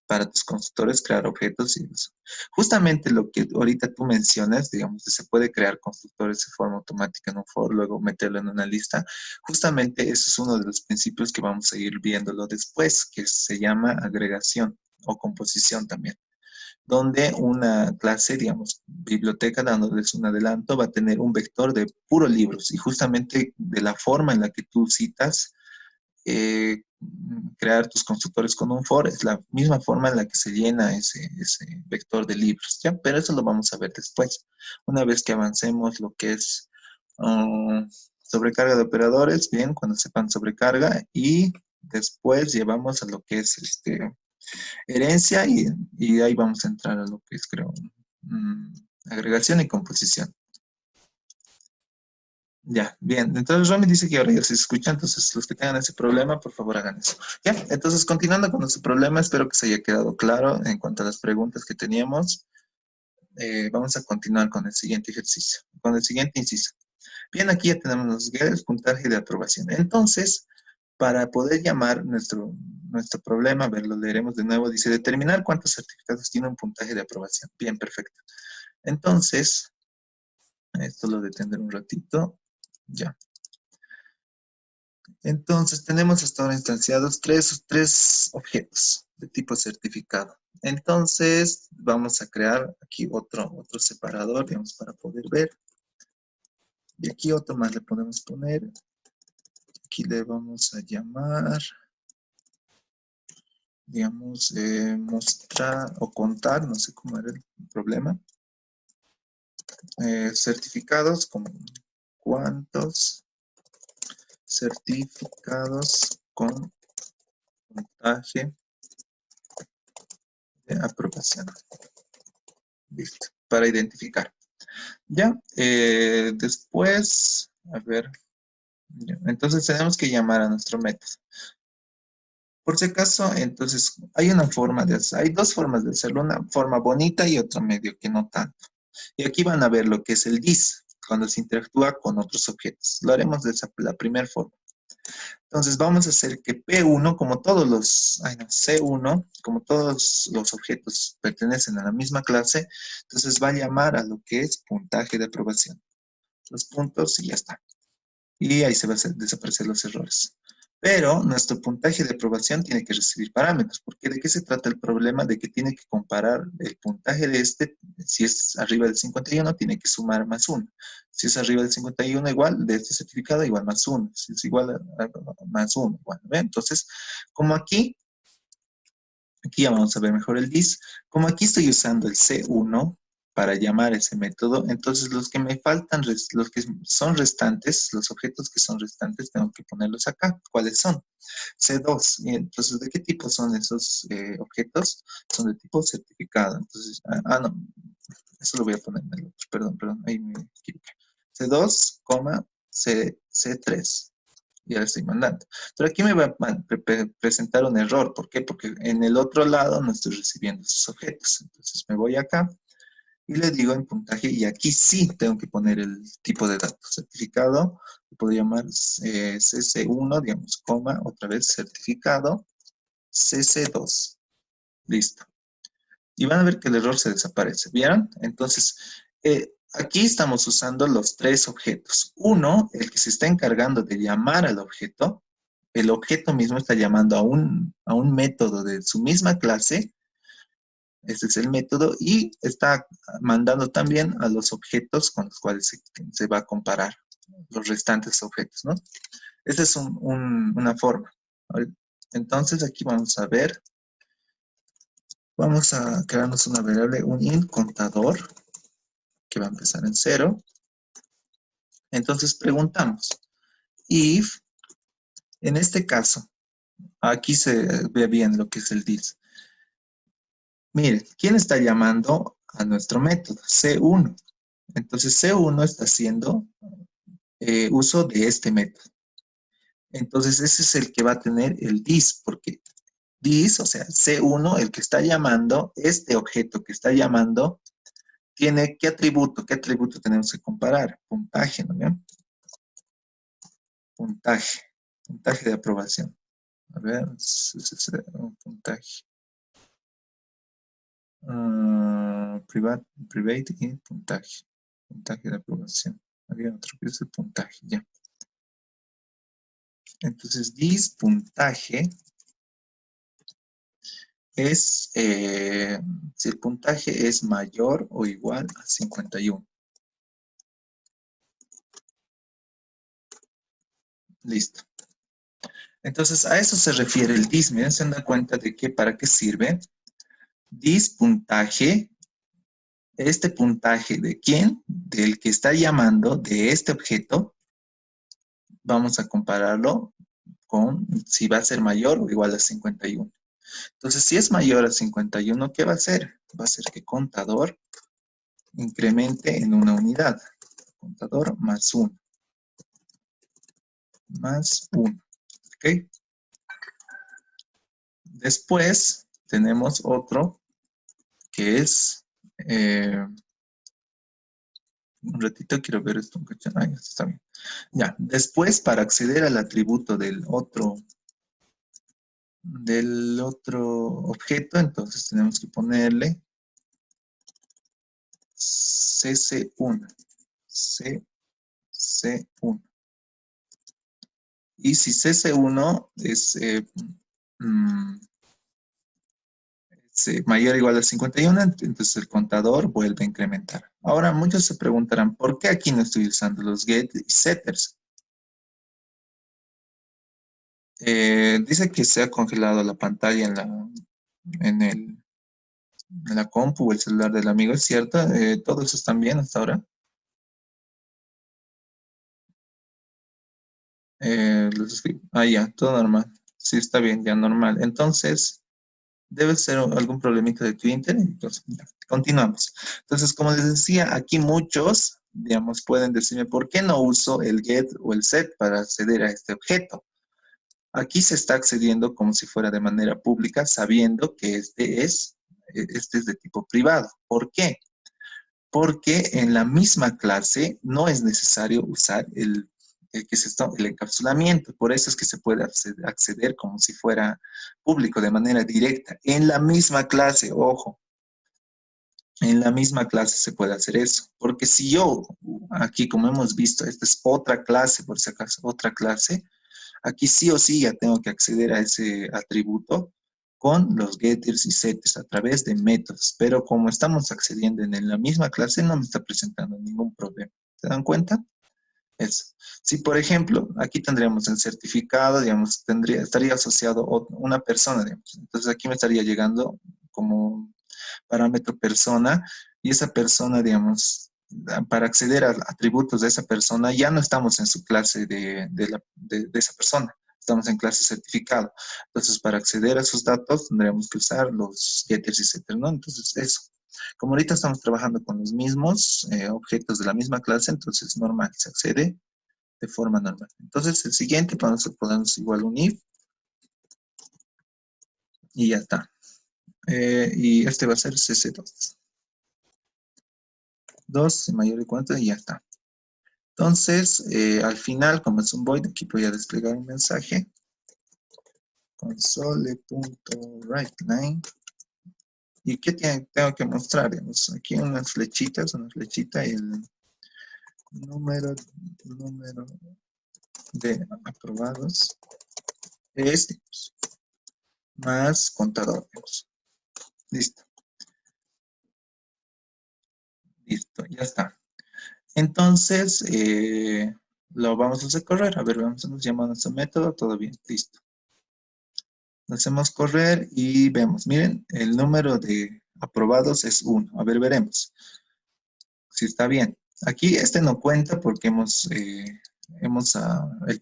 Para tus constructores crear objetos y eso. Justamente lo que ahorita tú mencionas, digamos, que se puede crear constructores de forma automática en un for, luego meterlo en una lista. Justamente eso es uno de los principios que vamos a ir viéndolo después, que se llama agregación o composición también, donde una clase, digamos, biblioteca, dándoles un adelanto, va a tener un vector de puros libros y justamente de la forma en la que tú citas crear tus constructores con un for, es la misma forma en la que se llena ese vector de libros, ¿ya? Pero eso lo vamos a ver después, una vez que avancemos lo que es sobrecarga de operadores, bien, cuando sepan sobrecarga, y después llevamos a lo que es herencia y ahí vamos a entrar a lo que es, creo, agregación y composición. Ya, bien. Entonces Romy dice que ahora ya se escucha, entonces los que tengan ese problema, por favor hagan eso. Ya, entonces continuando con nuestro problema, espero que se haya quedado claro en cuanto a las preguntas que teníamos. Vamos a continuar con el siguiente ejercicio, con el siguiente inciso. Bien, aquí ya tenemos los getters, puntaje de aprobación. Entonces, para poder llamar nuestro problema, a ver, lo leeremos de nuevo, dice determinar cuántos certificados tiene un puntaje de aprobación. Bien, perfecto. Entonces, esto lo detendré un ratito. Ya. Entonces, tenemos hasta ahora instanciados tres objetos de tipo certificado. Entonces, vamos a crear aquí otro separador, digamos, para poder ver. Y aquí otro más le podemos poner. Aquí le vamos a llamar, digamos, mostrar o contar, no sé cómo era el problema. Certificados, como cuántos certificados con puntaje de aprobación. Listo, para identificar. Ya, después, a ver, ya, entonces tenemos que llamar a nuestro método. Por si acaso, entonces, hay dos formas de hacerlo, una forma bonita y otra medio que no tanto. Y aquí van a ver lo que es el dis, cuando se interactúa con otros objetos. Lo haremos de la primera forma. Entonces vamos a hacer que P1, como todos los, C1, como todos los objetos pertenecen a la misma clase, entonces va a llamar a lo que es puntaje de aprobación. Los puntos y ya está. Y ahí se van a desaparecer los errores. Pero nuestro puntaje de aprobación tiene que recibir parámetros, porque ¿de qué se trata el problema? De que tiene que comparar el puntaje de si es arriba del 51, tiene que sumar más 1. Si es arriba del 51, igual, de este certificado, igual más 1. Si es igual a más 1, igual. ¿Ve? Entonces, como aquí ya vamos a ver mejor el dis. Como aquí estoy usando el C1 para llamar ese método, entonces los que me faltan, los que son restantes, los objetos que son restantes, tengo que ponerlos acá. ¿Cuáles son? C2. Y entonces, ¿de qué tipo son esos objetos? Son de tipo certificado. Entonces, no, eso lo voy a poner en el otro, perdón, ahí me equivoqué. C2, C3. Y ahora estoy mandando. Pero aquí me va a presentar un error. ¿Por qué? Porque en el otro lado no estoy recibiendo esos objetos. Entonces me voy acá y le digo en puntaje, y aquí sí tengo que poner el tipo de datos. Certificado, lo puedo llamar CC1, digamos, coma, otra vez certificado, CC2. Listo. Y van a ver que el error se desaparece. ¿Vieron? Entonces, aquí estamos usando los tres objetos. Uno, el que se está encargando de llamar al objeto. El objeto mismo está llamando a un método de su misma clase. Este es el método. Y está mandando también a los objetos con los cuales se va a comparar los restantes objetos, ¿no? Esa es una forma. Entonces, aquí vamos a ver. Vamos a crearnos una variable, un int contador, que va a empezar en 0. Entonces preguntamos, if, en este caso, aquí se ve bien lo que es el dis. Mire, ¿quién está llamando a nuestro método? C1. Entonces C1 está haciendo uso de este método. Entonces ese es el que va a tener el dis, porque dis, o sea, C1, el que está llamando, este objeto que está llamando, tiene ¿qué atributo? ¿Qué atributo tenemos que comparar? Puntaje, ¿no? puntaje. Puntaje de aprobación. A ver, un puntaje. Private y puntaje. Puntaje de aprobación. Había otro que es el puntaje, ya. Entonces, this puntaje es, si el puntaje es mayor o igual a 51. Listo. Entonces, a eso se refiere el this. Miren, se dan cuenta de que para qué sirve. This puntaje, este puntaje de quién, del que está llamando, de este objeto, vamos a compararlo con si va a ser mayor o igual a 51. Entonces, si es mayor a 51, ¿qué va a hacer? Va a hacer que contador incremente en una unidad. Contador más 1. Más 1. ¿Ok? Después tenemos otro que es... un ratito quiero ver esto. Ah, ya está bien. Ya, después para acceder al atributo del otro objeto, entonces tenemos que ponerle cc1. cc1. Y si cc1 es, mayor o igual a 51, entonces el contador vuelve a incrementar. Ahora muchos se preguntarán, ¿por qué aquí no estoy usando los get y setters? Dice que se ha congelado la pantalla en la compu o el celular del amigo, ¿es cierto? ¿Todo eso está bien hasta ahora? Ya, todo normal. Sí, está bien, ya normal. Entonces, debe ser algún problemita de tu internet. Entonces, ya, continuamos. Entonces, como les decía, aquí muchos, digamos, pueden decirme, ¿por qué no uso el get o el set para acceder a este objeto? Aquí se está accediendo como si fuera de manera pública, sabiendo que este es de tipo privado. ¿Por qué? Porque en la misma clase no es necesario usar el encapsulamiento. Por eso es que se puede acceder como si fuera público, de manera directa. En la misma clase, ojo, en la misma clase se puede hacer eso. Porque si yo, aquí como hemos visto, esta es otra clase, por si acaso, otra clase, aquí sí o sí ya tengo que acceder a ese atributo con los getters y setters a través de métodos. Pero como estamos accediendo en la misma clase, no me está presentando ningún problema. ¿Se dan cuenta? Eso. Si, por ejemplo, aquí tendríamos el certificado, digamos, estaría asociado una persona, digamos. Entonces aquí me estaría llegando como parámetro persona y esa persona, digamos, para acceder a atributos de esa persona, ya no estamos en su clase de esa persona, estamos en clase certificado. Entonces, para acceder a esos datos, tendríamos que usar los getters y setters, ¿no? Entonces, eso. Como ahorita estamos trabajando con los mismos objetos de la misma clase, entonces normal, se accede de forma normal. Entonces, el siguiente, podemos igual un if y ya está. Y este va a ser cc2. 2 mayor de cuánto y ya está. Entonces, al final, como es un void, aquí voy a desplegar un mensaje. Console.writeLine. ¿Y qué tengo que mostrar? Digamos, aquí unas flechitas, una flechita y el número de aprobados es, digamos, más contador. Digamos. Listo, listo, ya está. Entonces, lo vamos a hacer correr. A ver, vamos a llamar a nuestro método. Todo bien, listo. Lo hacemos correr y vemos. Miren, el número de aprobados es 1. A ver, veremos si está bien. Aquí este no cuenta porque el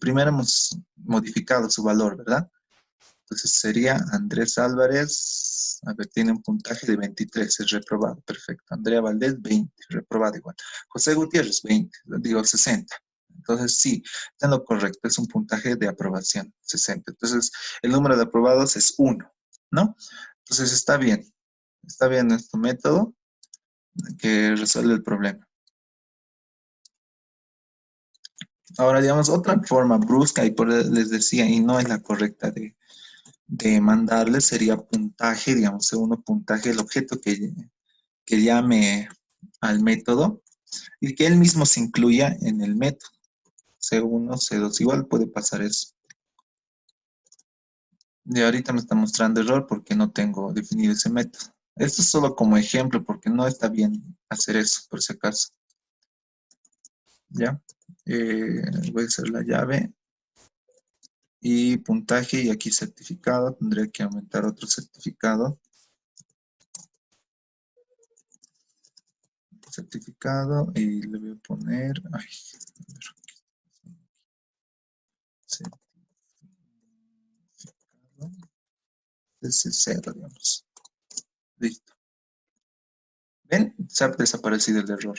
primero hemos modificado su valor, ¿verdad? Entonces sería Andrés Álvarez, a ver, tiene un puntaje de 23, es reprobado, perfecto. Andrea Valdés, 20, reprobado igual. José Gutiérrez, 20, digo 60. Entonces sí, está en lo correcto, es un puntaje de aprobación, 60. Entonces el número de aprobados es 1, ¿no? Entonces está bien nuestro método que resuelve el problema. Ahora, digamos, otra forma brusca, y por eso les decía, y no es la correcta de mandarle, sería puntaje, digamos, segundo puntaje, el objeto que llame al método y que él mismo se incluya en el método. C1, C2, igual puede pasar eso. De ahorita me está mostrando error porque no tengo definido ese método. Esto es solo como ejemplo porque no está bien hacer eso, por si acaso. ¿Ya? Voy a hacer la llave y puntaje y aquí certificado. Tendría que aumentar otro certificado. Certificado y le voy a poner... Ay, a ver, certificado desde cero, digamos. Listo. ¿Ven? Se ha desaparecido el error.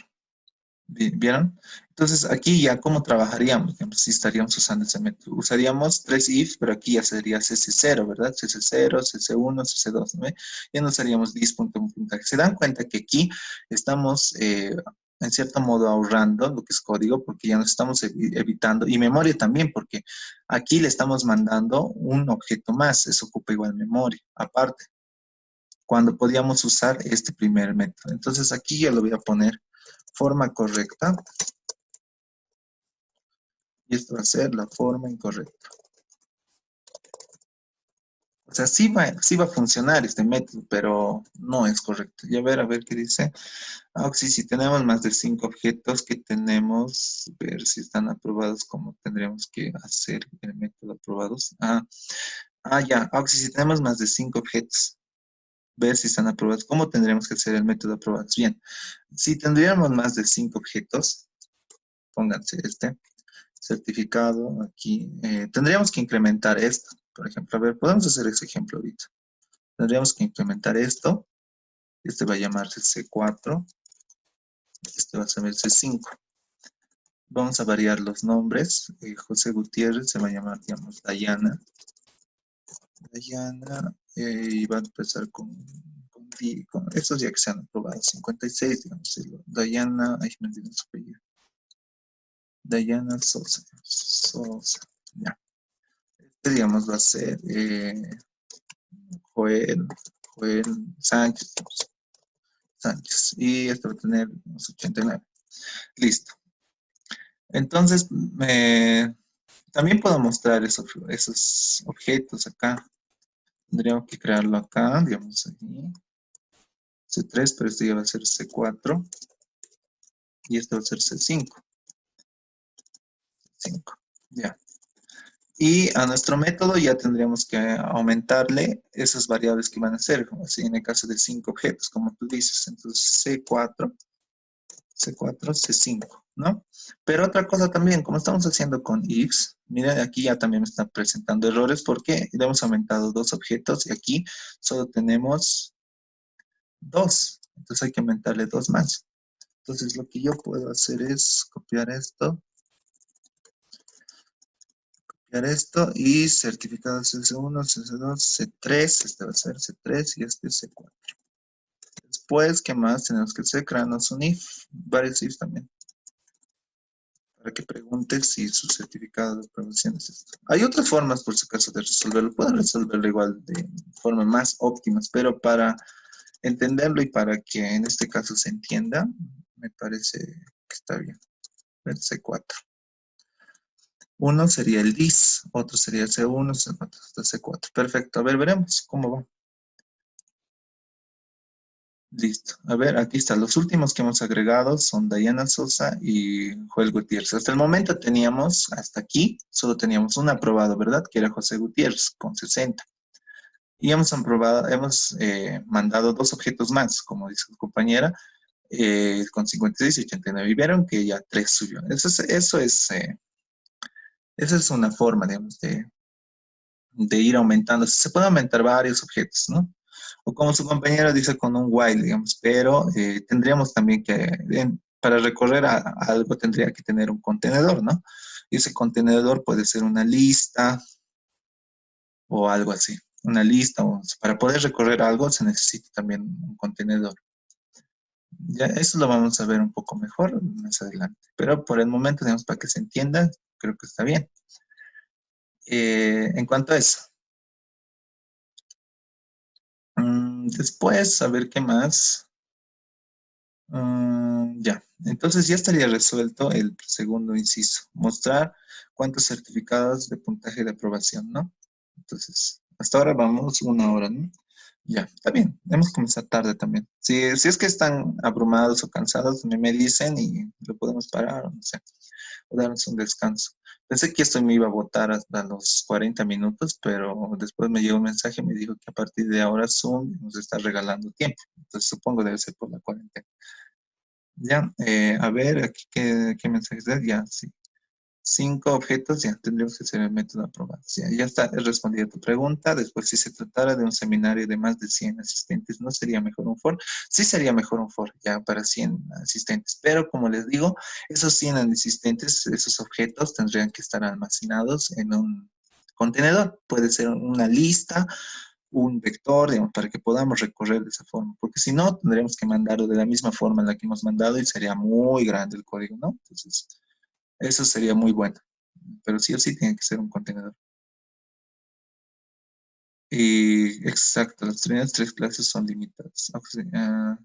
¿Vieron? Entonces aquí ya cómo trabajaríamos, digamos, si estaríamos usando ese método. Usaríamos tres if, pero aquí ya sería cc0, ¿verdad? cc0, cc1, cc2, ¿no? Ya no usaríamos this.puntaje. ¿Se dan cuenta que aquí estamos, en cierto modo, ahorrando lo que es código, porque ya nos estamos evitando, y memoria también, porque aquí le estamos mandando un objeto más, eso ocupa igual memoria, aparte, cuando podíamos usar este primer método. Entonces aquí ya lo voy a poner forma correcta. Y esto va a ser la forma incorrecta. O sea, sí va a funcionar este método, pero no es correcto. Y a ver qué dice. Ah, sí, si tenemos más de 5 objetos que tenemos, ver si están aprobados, como tendríamos que hacer el método aprobados. Ya. Ah, sí, si tenemos más de 5 objetos, ver si están aprobados. ¿Cómo tendríamos que hacer el método aprobados? Bien, si tendríamos más de 5 objetos, pónganse este. Certificado aquí. Tendríamos que incrementar esto. Por ejemplo, a ver, podemos hacer ese ejemplo ahorita. Tendríamos que incrementar esto. Este va a llamarse C4. Este va a ser C5. Vamos a variar los nombres. José Gutiérrez se va a llamar, digamos, Dayana. Dayana. Y va a empezar con estos ya que se han aprobado. 56, digamos. Dayana. Ay, me olvidé su apellido. Dayana Sosa. Sosa. Ya. Este, digamos, va a ser Joel, Joel Sánchez, Sánchez. Y esto va a tener unos 89. Listo. Entonces, también puedo mostrar esos objetos acá. Tendríamos que crearlo acá, digamos aquí. C3, pero este ya va a ser C4. Y este va a ser C5. 5. Ya. Y a nuestro método ya tendríamos que aumentarle esas variables que van a ser, así en el caso de 5 objetos, como tú dices. Entonces, C4. C4, C5, ¿no? Pero otra cosa también, como estamos haciendo con ifs, mira, aquí ya también me están presentando errores porque le hemos aumentado 2 objetos y aquí solo tenemos 2. Entonces hay que aumentarle 2 más. Entonces lo que yo puedo hacer es copiar esto y certificado CC1, CC2, C3, este va a ser C3 y este C4. Después, ¿qué más tenemos que hacer? Crearnos un if, varios ifs también, para que pregunte si su certificado de aprobación es esto. Hay otras formas, por si acaso, de resolverlo. Pueden resolverlo igual de formas más óptimas, pero para entenderlo y para que en este caso se entienda, me parece que está bien. El C4. Uno sería el DIS, otro sería el C1, C4, hasta C4. Perfecto. A ver, veremos cómo va. Listo. A ver, aquí está. Los últimos que hemos agregado son Dayana Sosa y Joel Gutiérrez. Hasta el momento teníamos, hasta aquí, solo teníamos un aprobado, ¿verdad? Que era José Gutiérrez, con 60. Y hemos aprobado, hemos mandado 2 objetos más, como dice su compañera, con 56 y 89. Y vieron que ya 3 subió. Esa es una forma, digamos, de ir aumentando. Se puede aumentar varios objetos, ¿no? O como su compañero dice con un while, digamos, pero tendríamos también para recorrer algo tendría que tener un contenedor, ¿no? Y ese contenedor puede ser una lista o algo así. Una lista, para poder recorrer algo se necesita también un contenedor. Ya, eso lo vamos a ver un poco mejor más adelante. Pero por el momento, digamos, para que se entienda, creo que está bien. En cuanto a eso. Después, a ver qué más. Ya, entonces ya estaría resuelto el segundo inciso. Mostrar cuántos certificados de puntaje de aprobación, ¿no? Entonces, hasta ahora vamos una hora, ¿no? Ya, está bien. Hemos comenzado tarde también. Si es que están abrumados o cansados, me dicen y lo podemos parar, o no sé, o darnos un descanso. Pensé que esto me iba a votar hasta los 40 minutos, pero después me llegó un mensaje y me dijo que a partir de ahora Zoom nos está regalando tiempo. Entonces supongo debe ser por la cuarentena. Ya, a ver, aquí qué mensajes da. Ya, sí. 5 objetos, ya tendríamos que hacer el método aprobado. Ya está, he respondido a tu pregunta. Después, si se tratara de un seminario de más de 100 asistentes, ¿no sería mejor un foro? Sí sería mejor un foro, ya para 100 asistentes. Pero, como les digo, esos 100 asistentes, esos objetos tendrían que estar almacenados en un contenedor. Puede ser una lista, un vector, digamos, para que podamos recorrer de esa forma. Porque si no, tendríamos que mandarlo de la misma forma en la que hemos mandado y sería muy grande el código, ¿no? Entonces, eso sería muy bueno. Pero sí o sí tiene que ser un contenedor. Y exacto, las primeras 3 clases son limitadas. O sea,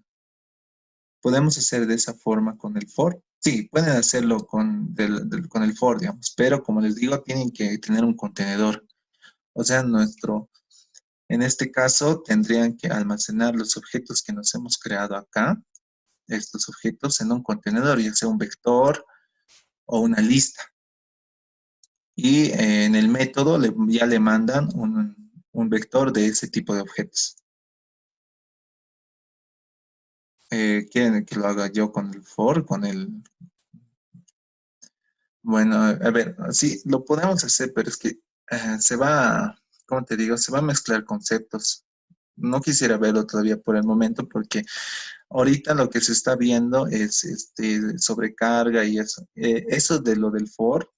¿podemos hacer de esa forma con el for? Sí, pueden hacerlo con el for, digamos, pero como les digo, tienen que tener un contenedor. O sea, en este caso, tendrían que almacenar los objetos que nos hemos creado acá, estos objetos en un contenedor, ya sea un vector o una lista. Y en el método ya le mandan un vector de ese tipo de objetos. ¿Quieren que lo haga yo con el for, con el... Bueno, a ver, sí, lo podemos hacer, pero es que se va, ¿cómo te digo? Se va a mezclar conceptos. No quisiera verlo todavía por el momento porque ahorita lo que se está viendo es sobrecarga y eso. Eso de lo del for,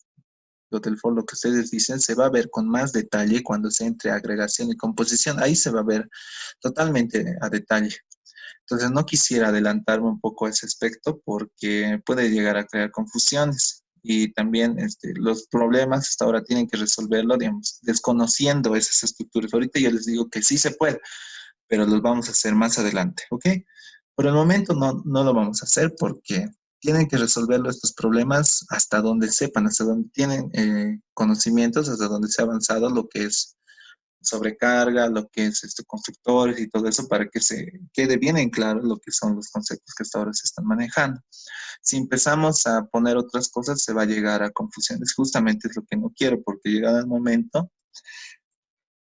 lo que ustedes dicen, se va a ver con más detalle cuando se entre a agregación y composición. Ahí se va a ver totalmente a detalle. Entonces no quisiera adelantarme un poco a ese aspecto porque puede llegar a crear confusiones y también los problemas hasta ahora tienen que resolverlo, digamos, desconociendo esas estructuras. Ahorita yo les digo que sí se puede, pero los vamos a hacer más adelante, ¿ok? Por el momento no lo vamos a hacer porque tienen que resolverlo estos problemas hasta donde sepan, hasta donde tienen conocimientos, hasta donde se ha avanzado lo que es sobrecarga, lo que es constructores y todo eso, para que se quede bien en claro lo que son los conceptos que hasta ahora se están manejando. Si empezamos a poner otras cosas, se va a llegar a confusiones. Justamente es lo que no quiero, porque llegado el momento,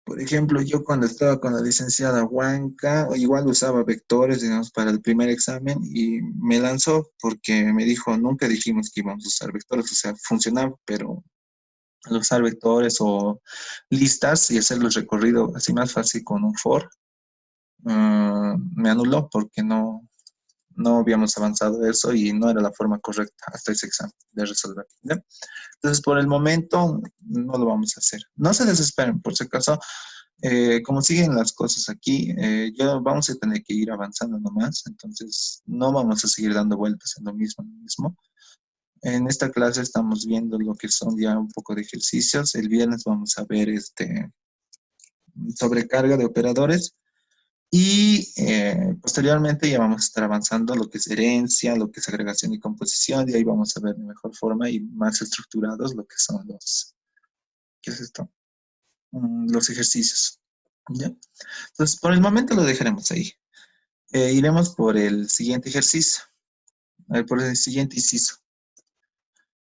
por ejemplo, yo cuando estaba con la licenciada Huanca, igual usaba vectores, digamos, para el primer examen y me lanzó porque me dijo, nunca dijimos que íbamos a usar vectores, o sea, funcionaba, pero al usar vectores o listas y hacer los recorridos así más fácil con un for, me anuló porque no habíamos avanzado eso y no era la forma correcta hasta ese examen de resolver. ¿Ya? Entonces, por el momento, no lo vamos a hacer. No se desesperen, por si acaso, como siguen las cosas aquí, ya vamos a tener que ir avanzando nomás, entonces no vamos a seguir dando vueltas en lo mismo. En esta clase estamos viendo lo que son ya un poco de ejercicios. El viernes vamos a ver sobrecarga de operadores y posteriormente ya vamos a estar avanzando lo que es herencia, lo que es agregación y composición y ahí vamos a ver de mejor forma y más estructurados lo que son ¿qué es esto? Los ejercicios. ¿Ya? Entonces, por el momento lo dejaremos ahí. Iremos por el siguiente ejercicio, por el siguiente inciso.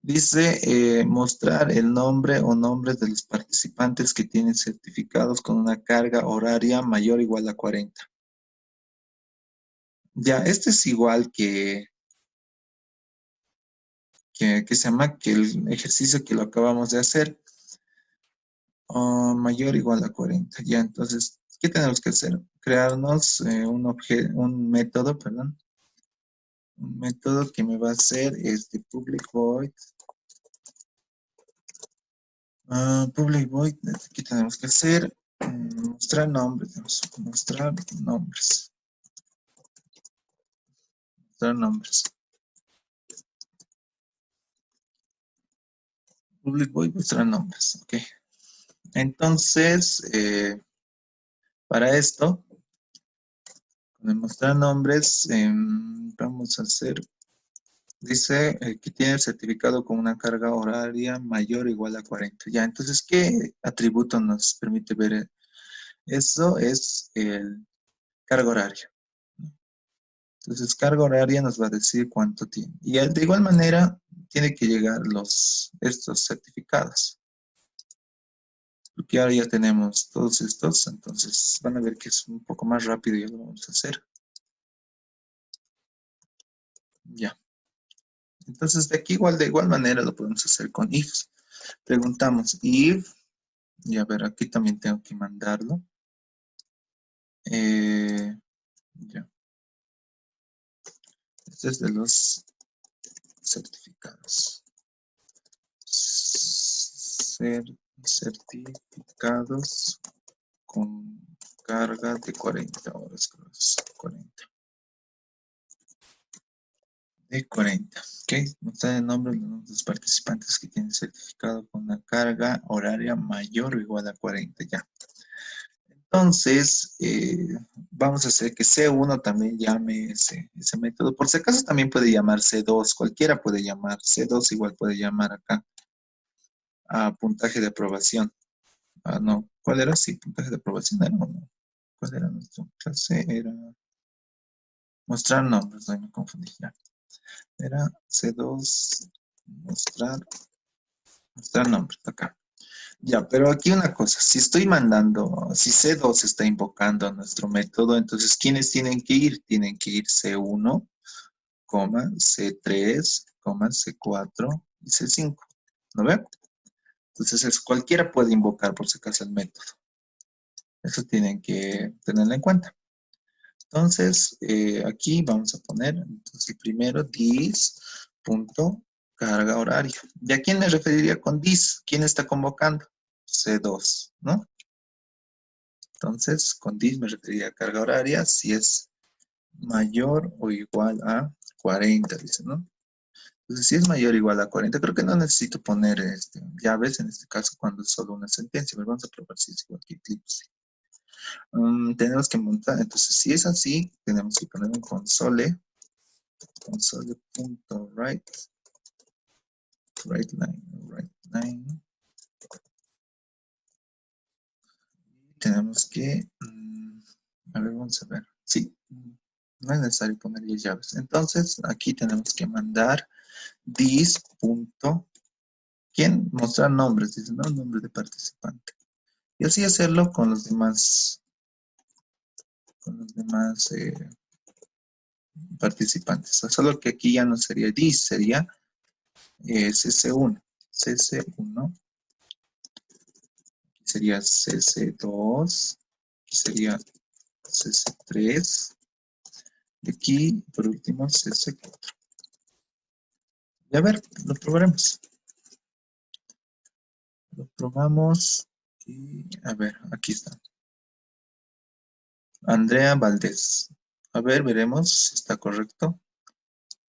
Dice mostrar el nombre o nombres de los participantes que tienen certificados con una carga horaria mayor o igual a 40. Ya, este es igual que se llama que el ejercicio que lo acabamos de hacer, mayor o igual a 40. Ya, entonces, ¿qué tenemos que hacer? Crearnos un método, perdón, un método que me va a hacer public void. Public void, ¿qué tenemos que hacer? Mostrar nombres, mostrar nombres. Mostrar nombres. Public void, mostrar nombres. Ok. Entonces, para esto, con el mostrar nombres, vamos a hacer, dice que tiene el certificado con una carga horaria mayor o igual a 40. Ya, entonces, ¿qué atributo nos permite ver eso? Es el carga horaria. Entonces, carga horaria nos va a decir cuánto tiene. Y de igual manera, tiene que llegar estos certificados. Porque ahora ya tenemos todos estos, entonces van a ver que es un poco más rápido y ya lo vamos a hacer. Ya. Entonces, de aquí de igual manera lo podemos hacer con if. Preguntamos if, y a ver, aquí también tengo que mandarlo. Ya. Este es de los certificados. Certificados con carga de 40 horas. 40. De 40. Ok, mostrar el nombre de los participantes que tienen certificado con una carga horaria mayor o igual a 40. Ya. Entonces, vamos a hacer que C1 también llame ese método. Por si acaso también puede llamar C2. Cualquiera puede llamar. C2 igual puede llamar acá a puntaje de aprobación. Ah, no. ¿Cuál era? Sí, puntaje de aprobación era o no. ¿Cuál era nuestra clase? Era mostrar nombres. No me confundí ya. Era C2, mostrar nombres acá. Ya, pero aquí una cosa, si estoy mandando, si C2 está invocando a nuestro método, entonces ¿quiénes tienen que ir? Tienen que ir C1, C3, C4 y C5. ¿No ve? Entonces cualquiera puede invocar por si acaso el método. Eso tienen que tenerlo en cuenta. Entonces, aquí vamos a poner, entonces primero dis.carga horario. ¿Y a quién me referiría con dis? ¿Quién está convocando? C2, ¿no? Entonces, con dis me referiría a carga horaria si es mayor o igual a 40, dice, ¿no? Entonces, si es mayor o igual a 40, creo que no necesito poner llaves en este caso cuando es solo una sentencia. Pero vamos a probar si es igual que Eclipse. Tenemos que montar, entonces si es así, tenemos que poner un console.write line. Tenemos que, a ver, vamos a ver. Sí, no es necesario ponerle llaves. Entonces, aquí tenemos que mandar this. ¿Quién? Mostrar nombres, dice, ¿no? Nombre de participante. Y así hacerlo con los demás participantes. Solo que aquí ya no sería this, sería cc1. cc1. Aquí sería cc2. Aquí sería cc3. Y aquí, por último, cc4. Y a ver, lo probaremos. Lo probamos. Y a ver, aquí está. Andrea Valdés. A ver, veremos si está correcto.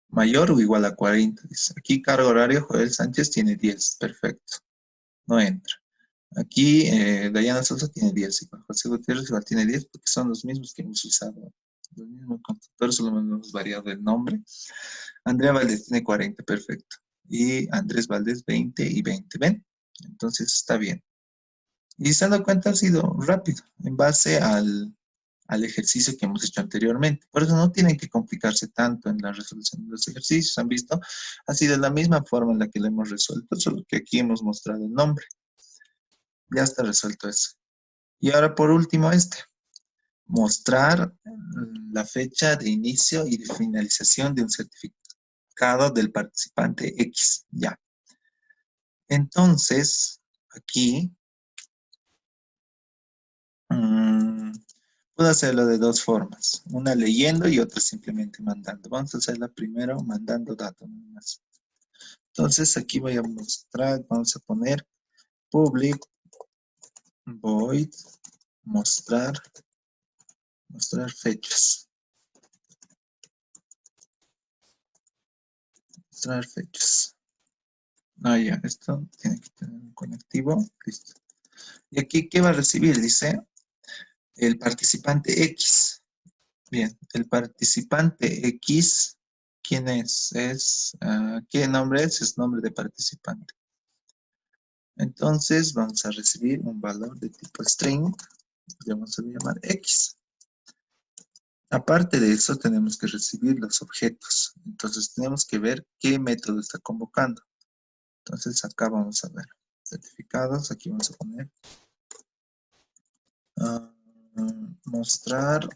Mayor o igual a 40. Dice. Aquí carga horario, Joel Sánchez tiene 10. Perfecto. No entra. Aquí Dayana Sosa tiene 10. Igual José Gutiérrez igual tiene 10 porque son los mismos que hemos usado. Los mismos constructores, solo hemos variado el nombre. Andrea Valdés tiene 40. Perfecto. Y Andrés Valdés 20 y 20. ¿Ven? Entonces está bien. Y se han dado cuenta, ha sido rápido en base al ejercicio que hemos hecho anteriormente. Por eso no tienen que complicarse tanto en la resolución de los ejercicios. ¿Han visto? Ha sido la misma forma en la que lo hemos resuelto, solo que aquí hemos mostrado el nombre. Ya está resuelto eso. Y ahora por último mostrar la fecha de inicio y de finalización de un certificado del participante X. Ya. Entonces, aquí puedo hacerlo de dos formas, una leyendo y otra simplemente mandando. Vamos a hacerla primero mandando datos nomás. Entonces aquí voy a mostrar, vamos a poner public void mostrar fechas. Mostrar fechas. Ah, ya, esto tiene que tener un conectivo. Listo. Y aquí, ¿qué va a recibir? Dice el participante X. Bien, el participante X, ¿quién es? ¿Qué nombre es? Es nombre de participante. Entonces vamos a recibir un valor de tipo string, le vamos a llamar X. Aparte de eso, tenemos que recibir los objetos. Entonces tenemos que ver qué método está convocando. Entonces acá vamos a ver certificados, aquí vamos a poner mostrar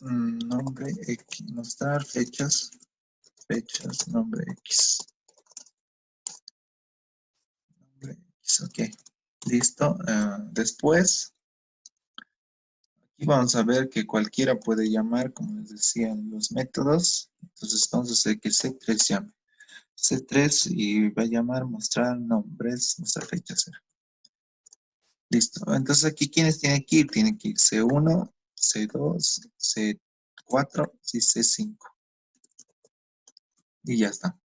nombre X, mostrar fechas, nombre X. Nombre X, ok, listo. Después, aquí vamos a ver que cualquiera puede llamar, como les decía, los métodos. Entonces vamos a hacer que C3 llame. C3 y va a llamar mostrar nombres, mostrar fechas. Listo. Entonces aquí, ¿quiénes tienen que ir? Tienen que ir C1, C2, C4 y C5. Y ya está.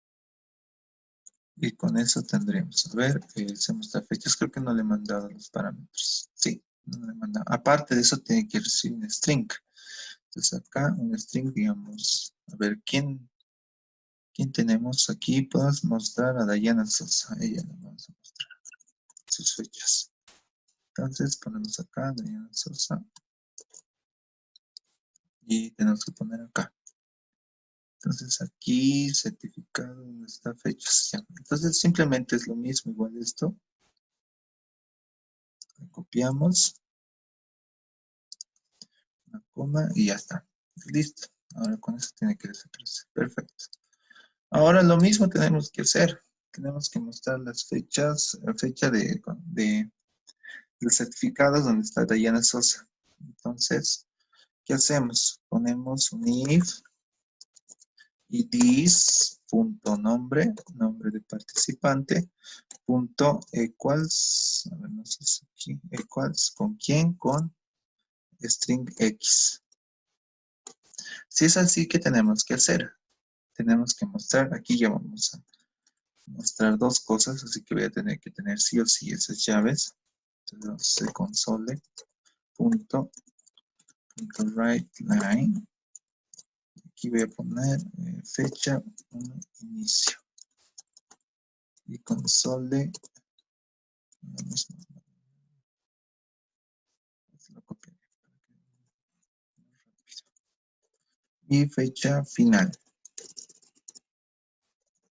Y con eso tendremos. A ver, se muestra fechas. Creo que no le he mandado los parámetros. Sí, no le he mandado. Aparte de eso, tiene que recibir un string. Entonces acá, un string, digamos. A ver, ¿quién tenemos aquí? Podemos mostrar a Dayana Sosa. Ella le vamos a mostrar sus fechas. Entonces ponemos acá Dayana Sosa. Y tenemos que poner acá. Entonces aquí, certificado, donde está fechas. Ya. Entonces simplemente es lo mismo, igual esto. Copiamos, una coma y ya está. Listo. Ahora con eso tiene que desaparecer. Perfecto. Ahora lo mismo tenemos que hacer. Tenemos que mostrar las fechas, la fecha de los certificados donde está Dayana Sosa. Entonces, ¿qué hacemos? Ponemos un if y this.nombre, nombre de participante, punto equals, a ver, no sé si aquí, equals, ¿con quién? Con string X. Si es así, ¿qué tenemos que hacer? Tenemos que mostrar, aquí ya vamos a mostrar dos cosas, así que voy a tener que tener sí o sí esas llaves. Entonces vamos a hacer console, punto write line. Aquí voy a poner fecha, inicio. Y console, lo mismo. Lo copiaré y fecha final.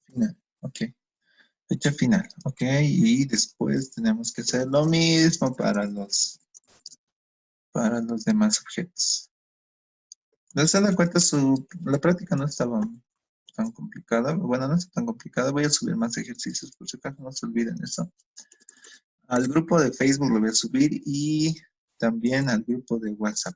Final, ok. Fecha final, ok. Y después tenemos que hacer lo mismo para los demás objetos. Se dan cuenta, la práctica no estaba tan complicada. Bueno, no está tan complicada. Voy a subir más ejercicios, por si acaso no se olviden eso. Al grupo de Facebook lo voy a subir y también al grupo de WhatsApp.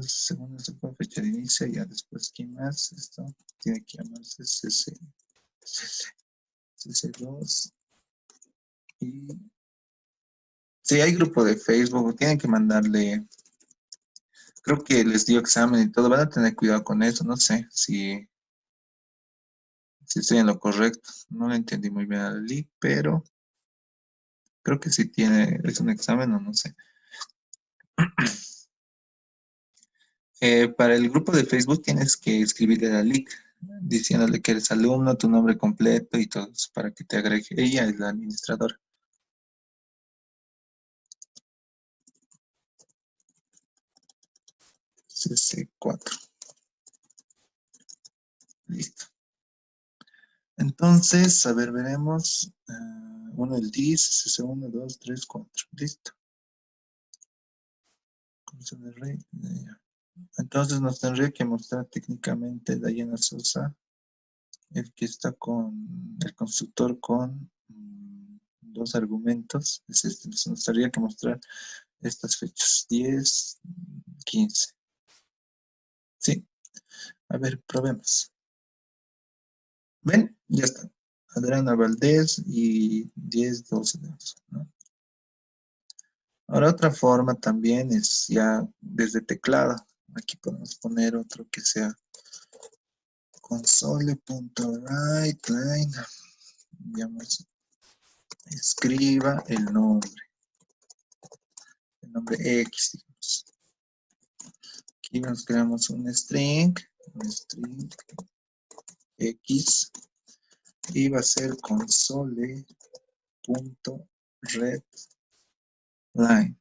Según esa fecha de inicio, ya después, ¿quién más? Esto tiene que llamarse CC2. Y si hay grupo de Facebook, tienen que mandarle, creo que les dio examen y todo, van a tener cuidado con eso, no sé si estoy en lo correcto. No lo entendí muy bien a Lali, pero creo que sí es un examen o no sé. Para el grupo de Facebook tienes que escribirle a la LIC diciéndole que eres alumno, tu nombre completo y todo eso para que te agregue. Ella es la administradora. CC4. Listo. Entonces, a ver, veremos. Uno el 10, CC1, 2, 3, 4. Listo. Entonces nos tendría que mostrar técnicamente Dayana Sosa, el que está con el constructor con dos argumentos. Es este. Nos tendría que mostrar estas fechas, 10, 15. Sí, a ver, probemos. ¿Ven? Ya está. Adriana Valdés y 10, 12, ¿no? Ahora otra forma también es ya desde teclado. Aquí podemos poner otro que sea console.writeLine, digamos, escriba el nombre X, digamos. Aquí nos creamos un string X, y va a ser console.readLine.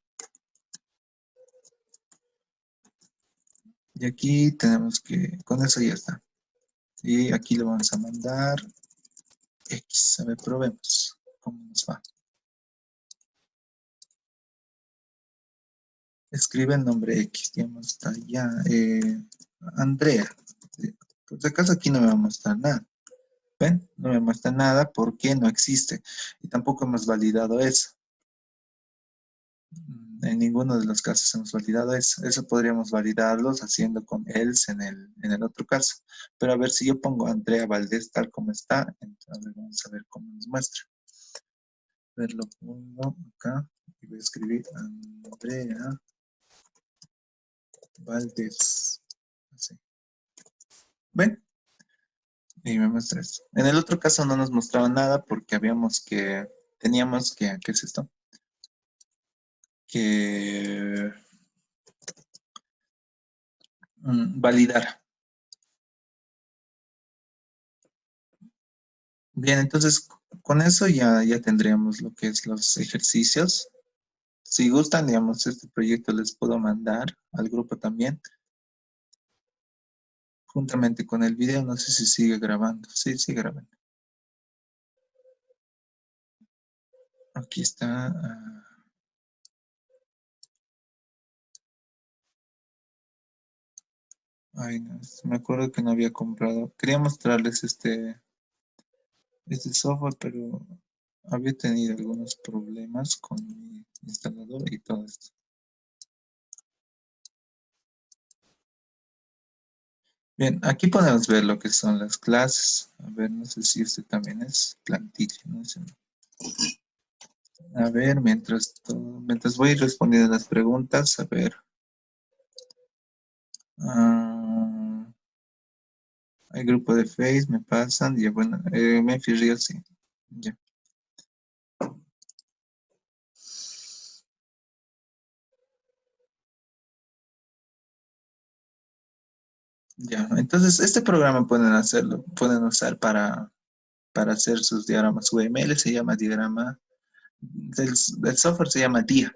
Y aquí tenemos que, con eso ya está. Y aquí le vamos a mandar X. A ver, probemos cómo nos va. Escribe el nombre X, digamos, está ya. Andrea. Por si acaso aquí no me va a mostrar nada. ¿Ven? No me muestra nada porque no existe. Y tampoco hemos validado eso. En ninguno de los casos hemos validado eso. Eso podríamos validarlos haciendo con else en el otro caso. Pero a ver si yo pongo Andrea Valdés tal como está. Entonces vamos a ver cómo nos muestra. A ver, lo pongo acá y voy a escribir Andrea Valdés. Así. ¿Ven? Y me muestra esto. En el otro caso no nos mostraba nada porque teníamos que, ¿qué es esto? Que validar. Bien, entonces con eso ya tendríamos lo que es los ejercicios. Si gustan, digamos, este proyecto les puedo mandar al grupo también, juntamente con el video. No sé si sigue grabando. Sí, sigue grabando. Aquí está. Ay, no, me acuerdo que no había comprado. Quería mostrarles este software, pero había tenido algunos problemas con mi instalador y todo esto. Bien, aquí podemos ver lo que son las clases. A ver, no sé si este también es plantilla, no sé. A ver, mientras voy respondiendo las preguntas, a ver. Ah, hay grupo de Face, me pasan, y bueno, Memphis Real, sí. Ya, ya. Entonces, este programa pueden usar para hacer sus diagramas UML, se llama diagrama, del software se llama DIA,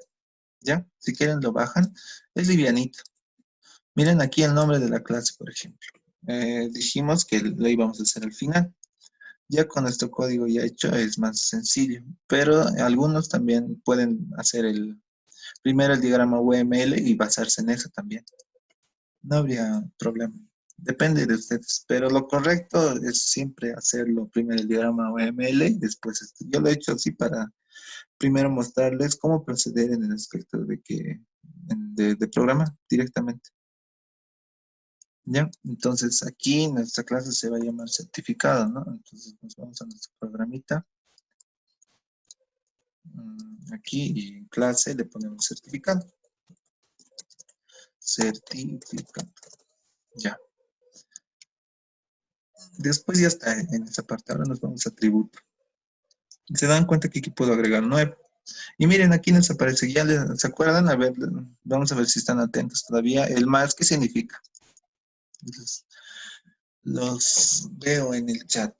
¿ya? Si quieren lo bajan, es livianito. Miren aquí el nombre de la clase, por ejemplo. Dijimos que lo íbamos a hacer al final. Ya con nuestro código ya hecho es más sencillo, pero algunos también pueden hacer primero el diagrama UML y basarse en eso también. No habría problema. Depende de ustedes, pero lo correcto es siempre hacerlo primero el diagrama UML y después yo lo he hecho así para primero mostrarles cómo proceder en el aspecto de programa directamente. ¿Ya? Entonces aquí nuestra clase se va a llamar certificado, ¿no? Entonces nos vamos a nuestro programita. Aquí y en clase le ponemos certificado. Certificado. Ya. Después ya está en esa parte. Ahora nos vamos a atributo. Se dan cuenta que aquí puedo agregar 9. Y miren, aquí nos aparece, ¿se acuerdan? A ver, vamos a ver si están atentos todavía. El más, ¿qué significa? Los veo en el chat.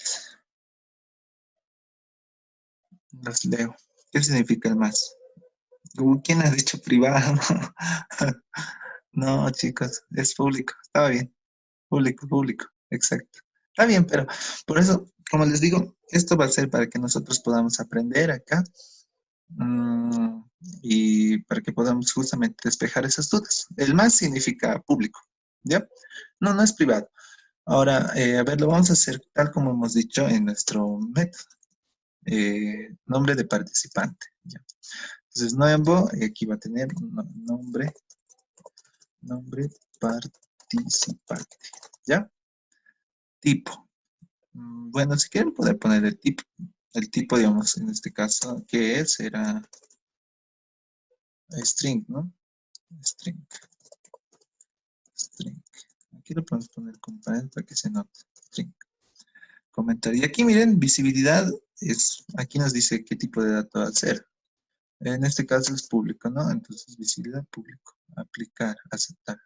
Los leo. ¿Qué significa el más? ¿Quién ha dicho privado? No, chicos, es público. Estaba bien. Público, público. Exacto. Está bien, pero por eso, como les digo, esto va a ser para que nosotros podamos aprender acá mm, y para que podamos justamente despejar esas dudas. El más significa público, ¿ya? No, no es privado. Ahora, a ver, lo vamos a hacer tal como hemos dicho en nuestro método. Nombre de participante, ¿ya? Entonces, nuevo, y aquí va a tener nombre participante, ¿ya? Tipo. Bueno, si quieren poder poner el tipo, digamos, en este caso, que es, era string, ¿no? String. Aquí lo podemos poner con paréntesis para que se note. string. Comentar. Y aquí miren, visibilidad aquí nos dice qué tipo de dato va a ser. En este caso es público, ¿no? Entonces visibilidad público. Aplicar, aceptar.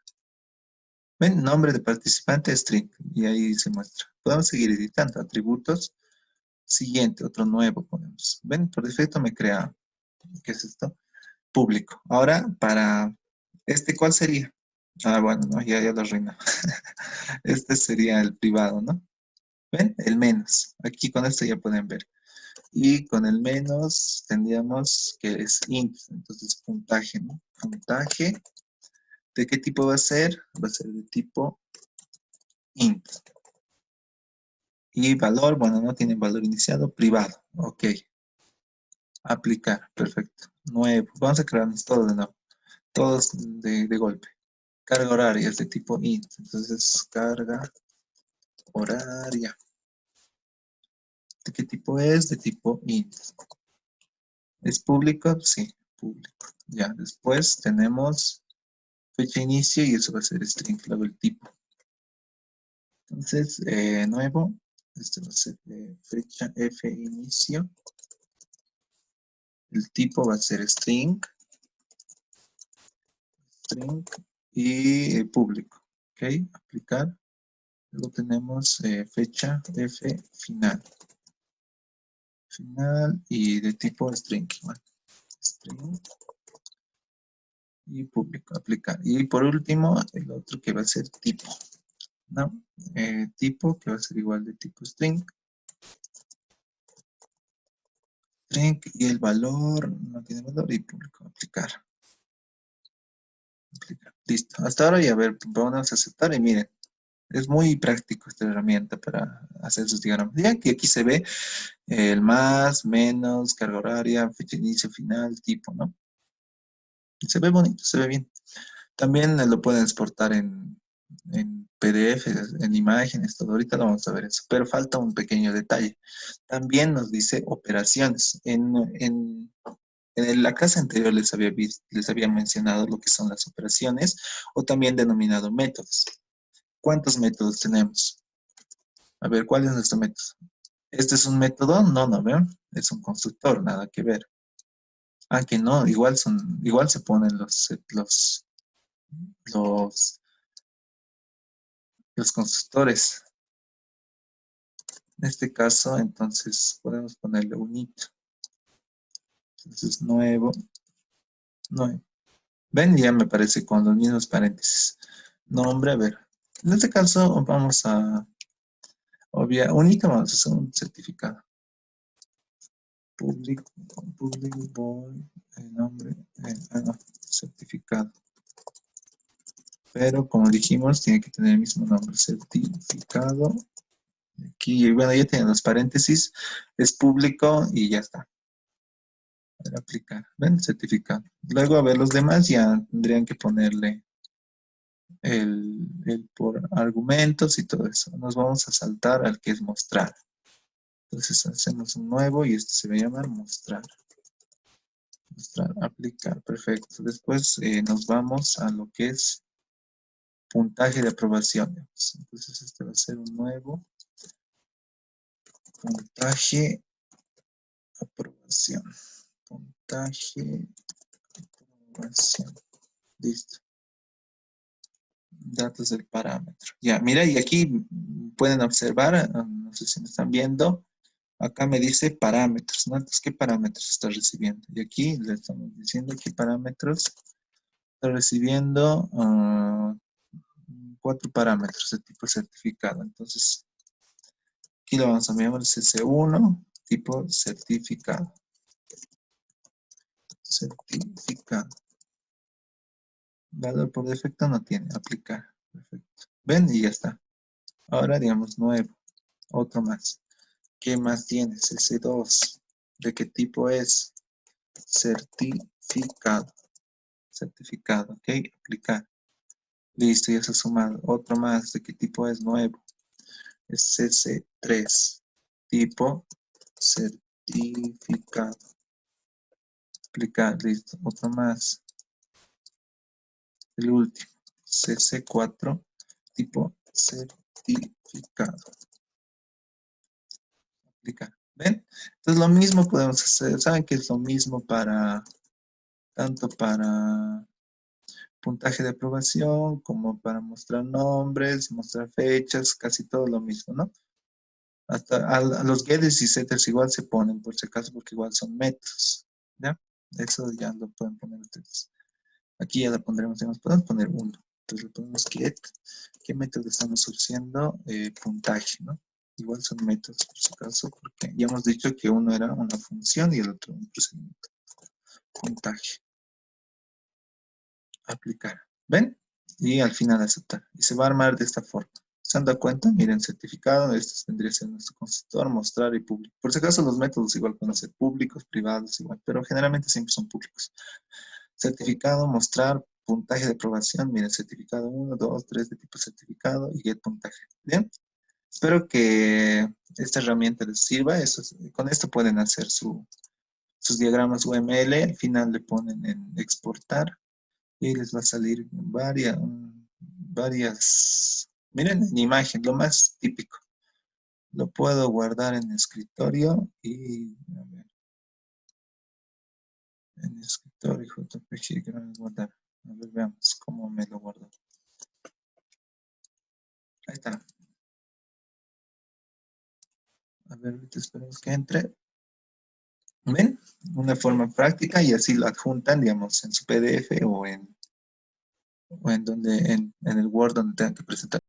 ¿Ven? Nombre de participante, string. Y ahí se muestra. Podemos seguir editando. Atributos. Siguiente, otro nuevo ponemos. ¿Ven? Por defecto me crea, ¿qué es esto? Público. Ahora, para ¿cuál sería? Ah, bueno, no, ya lo arruiné. Este sería el privado, ¿no? ¿Ven? El menos. Aquí con esto ya pueden ver. Y con el menos tendríamos que es int. Entonces, puntaje, ¿no? Puntaje. ¿De qué tipo va a ser? Va a ser de tipo int. Y valor, bueno, no tiene valor iniciado, privado. Ok. Aplicar, perfecto. Nuevo. Vamos a crearnos todo de nuevo. Todos de golpe. Carga horaria es de tipo int. Entonces, carga horaria. ¿De qué tipo es? De tipo int. ¿Es público? Sí, público. Ya, después tenemos fecha inicio y eso va a ser string, luego el tipo. Entonces, nuevo, este va a ser fecha f inicio. El tipo va a ser string y público. Ok, aplicar. Luego tenemos fecha f final. Final y de tipo string. Bueno, string y público, aplicar. Y por último, el otro que va a ser tipo, ¿no? Tipo que va a ser igual de tipo string. String y el valor, no tiene valor y público, aplicar. Aplicar. Listo. Hasta ahora y a ver, vamos a aceptar y miren, es muy práctico esta herramienta para hacer sus diagramas. Ya que aquí se ve el más, menos, carga horaria, fecha de inicio, final, tipo, ¿no? Se ve bonito, se ve bien. También lo pueden exportar en PDF, en imágenes, todo. Ahorita lo vamos a ver eso. Pero falta un pequeño detalle. También nos dice operaciones. En la clase anterior les había mencionado lo que son las operaciones o también denominado métodos. ¿Cuántos métodos tenemos? A ver, ¿cuál es nuestro método? ¿Este es un método? No, no, ¿ven? Es un constructor, nada que ver. Ah, que no, igual se ponen los, los constructores. En este caso, entonces, podemos ponerle un it. Entonces, nuevo. Ven, ya me parece con los mismos paréntesis. Nombre, a ver. En este caso, vamos a obviar, un it, vamos a hacer un certificado. Public void, el nombre, no, certificado. Pero como dijimos, tiene que tener el mismo nombre, certificado. Aquí, bueno, ya tienen los paréntesis, es público y ya está. Para aplicar, ven, certificado. Luego, a ver, los demás ya tendrían que ponerle el por argumentos y todo eso. Nos vamos a saltar al que es mostrar. Entonces hacemos un nuevo y este se va a llamar mostrar. Mostrar, aplicar, perfecto. Después nos vamos a lo que es puntaje de aprobación. Entonces este va a ser un nuevo puntaje aprobación. Puntaje aprobación. Listo. Datos del parámetro. Ya, mira, y aquí pueden observar, no sé si me están viendo, acá me dice parámetros, ¿no? Entonces, ¿qué parámetros está recibiendo? Y aquí le estamos diciendo qué parámetros está recibiendo 4 parámetros de tipo certificado. Entonces, aquí lo vamos a llamar CC1, tipo certificado. Certificado. Valor por defecto no tiene, aplicar. Perfecto. ¿Ven? Y ya está. Ahora, digamos, nuevo. Otro más. ¿Qué más tienes? CC2. ¿De qué tipo es? Certificado. Certificado, ¿ok? Aplicar. Listo, ya se ha sumado. Otro más. ¿De qué tipo es? Nuevo. Es CC3. Tipo certificado. Aplicar. Listo. Otro más. El último. CC4. Tipo certificado. aplicar. ¿Ven? Entonces lo mismo podemos hacer. ¿Saben que es lo mismo para, tanto para puntaje de aprobación como para mostrar nombres, mostrar fechas, casi todo lo mismo, ¿no? Hasta a los getters y setters igual se ponen, por si acaso, porque igual son métodos, ¿ya? Eso ya lo pueden poner ustedes. Aquí ya la pondremos, digamos, podemos poner uno. Entonces le ponemos get. ¿Qué método estamos usando? Puntaje, ¿no? Igual son métodos, por si acaso, porque ya hemos dicho que uno era una función y el otro un procedimiento. Puntaje. Aplicar. ¿Ven? Y al final aceptar. Y se va a armar de esta forma. ¿Se han dado cuenta? Miren, certificado, este tendría que ser nuestro constructor, mostrar y público. Por si acaso los métodos igual pueden ser públicos, privados, igual, pero generalmente siempre son públicos. Certificado, mostrar, puntaje de aprobación, miren, certificado 1, 2, 3 de tipo certificado y get puntaje. Bien, espero que esta herramienta les sirva. Con esto pueden hacer sus diagramas UML, al final le ponen en exportar y les va a salir varias, miren, en imagen, lo más típico. Lo puedo guardar en escritorio y, a ver, en escritorio, JPG, que no les guardar. A ver, veamos cómo me lo guardo. Ahí está. A ver, ahorita esperemos que entre. ¿Ven? Una forma práctica y así lo adjuntan, digamos, en su PDF o en el Word donde tengan que presentar.